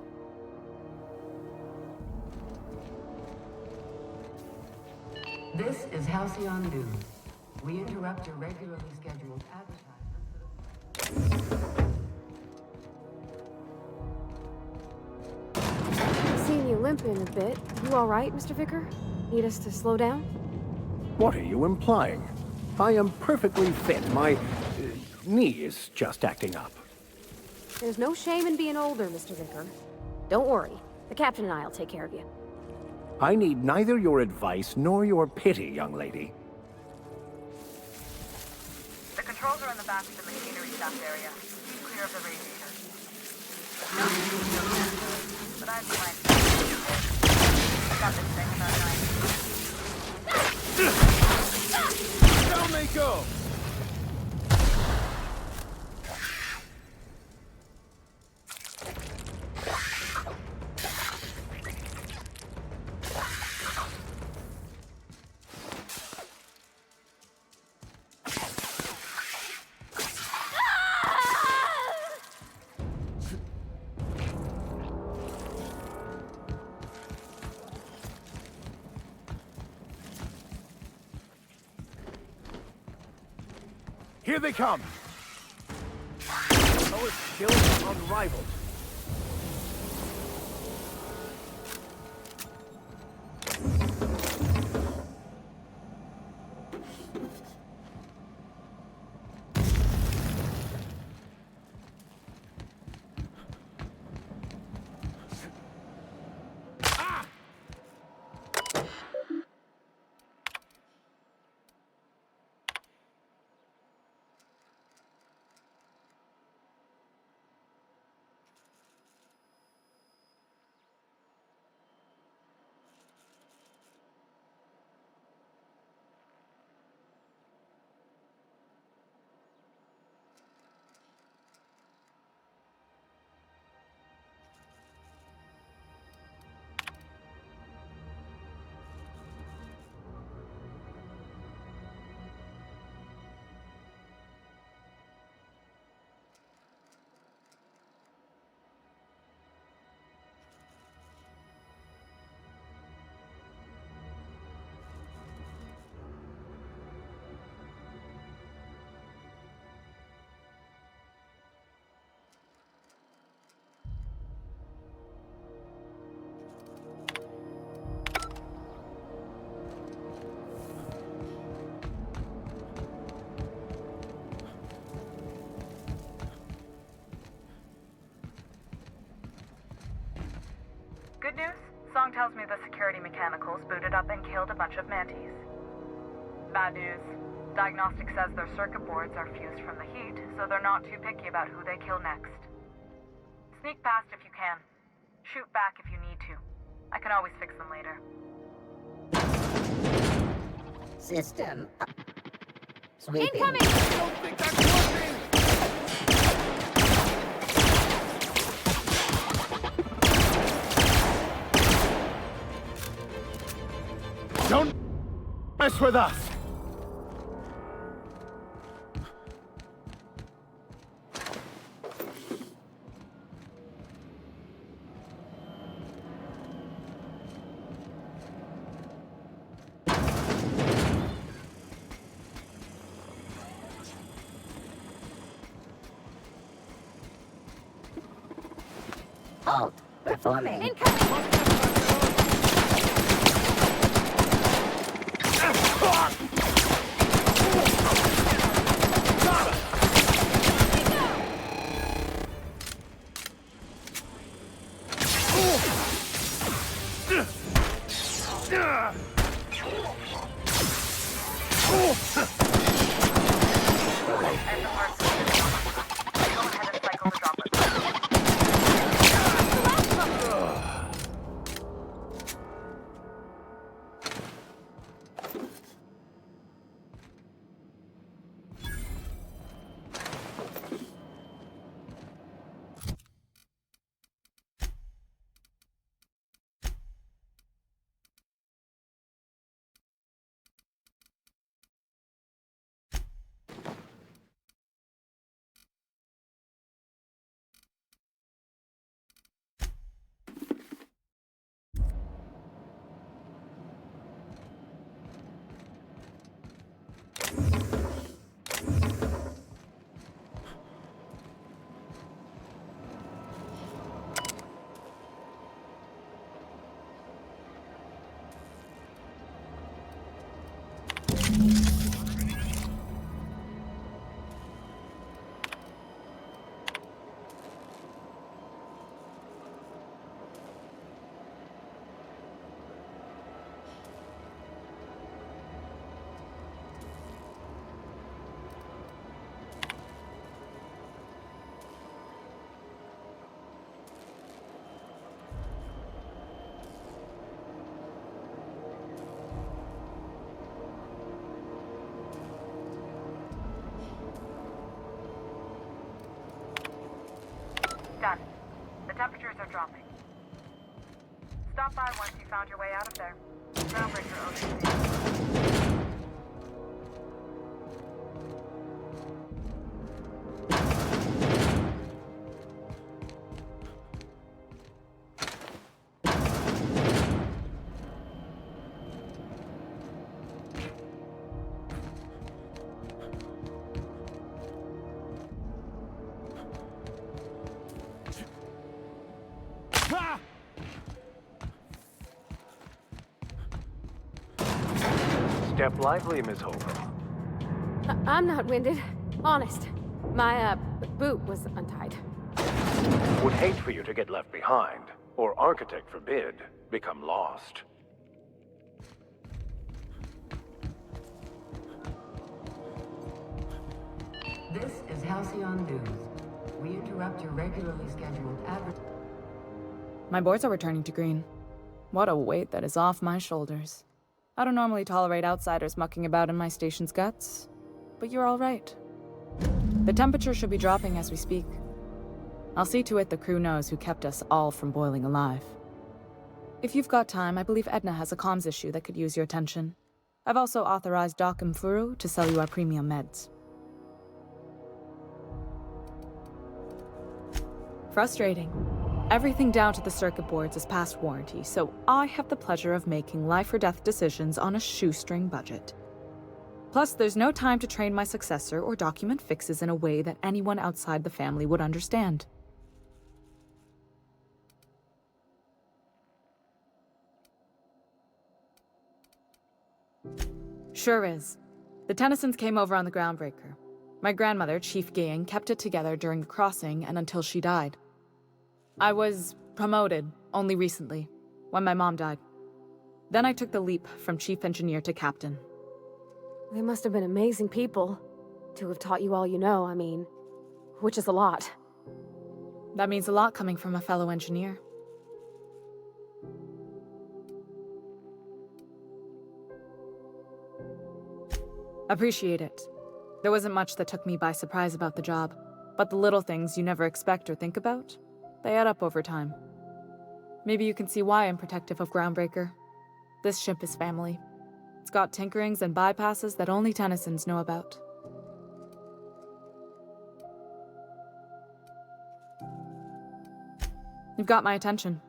This is Halcyon News. We interrupt your regularly scheduled advertisement. Seeing you limping a bit. You all right, Mr. Vicar? Need us to slow down? What are you implying? I am perfectly fit. My knee is just acting up. There's no shame in being older, Mr. Vicar. Don't worry. The captain and I'll take care of you. I need neither your advice nor your pity, young lady. The controls are in the back of the machinery shaft area. Keep clear of the radiator. No, but I've planned. Got this thing about 9. Down they go! Here they come! Our skill is unrivaled. chemicals booted up and killed a bunch of mantis. Bad news. Diagnostic says their circuit boards are fused from the heat, so they're not too picky about who they kill next. Sneak past if you can. Shoot back if you need to. I can always fix them later. System. Sweeping. Incoming! Don't think that's working! Don't mess with us! Halt. Performing. Done. The temperatures are dropping. Stop by once you found your way out of there. Groundbreaker OCC. Step lively, Miss Hope. I'm not winded. Honest. My, boot was untied. Would hate for you to get left behind, or architect forbid, become lost. This is Halcyon News. We interrupt your regularly scheduled My boards are returning to green. What a weight that is off my shoulders. I don't normally tolerate outsiders mucking about in my station's guts, but you're all right. The temperature should be dropping as we speak. I'll see to it the crew knows who kept us all from boiling alive. If you've got time, I believe Edna has a comms issue that could use your attention. I've also authorized Doc and Furu to sell you our premium meds. Frustrating. Everything down to the circuit boards is past warranty, so I have the pleasure of making life or death decisions on a shoestring budget. Plus, there's no time to train my successor or document fixes in a way that anyone outside the family would understand. Sure is. The Tennysons came over on the Groundbreaker. My grandmother, Chief Gayan, kept it together during the crossing and until she died. I was promoted only recently, when my mom died. Then I took the leap from chief engineer to captain. They must have been amazing people to have taught you all you know, I mean, which is a lot. That means a lot coming from a fellow engineer. Appreciate it. There wasn't much that took me by surprise about the job, but the little things you never expect or think about, they add up over time. Maybe you can see why I'm protective of Groundbreaker. This ship is family. It's got tinkerings and bypasses that only Tennysons know about. You've got my attention.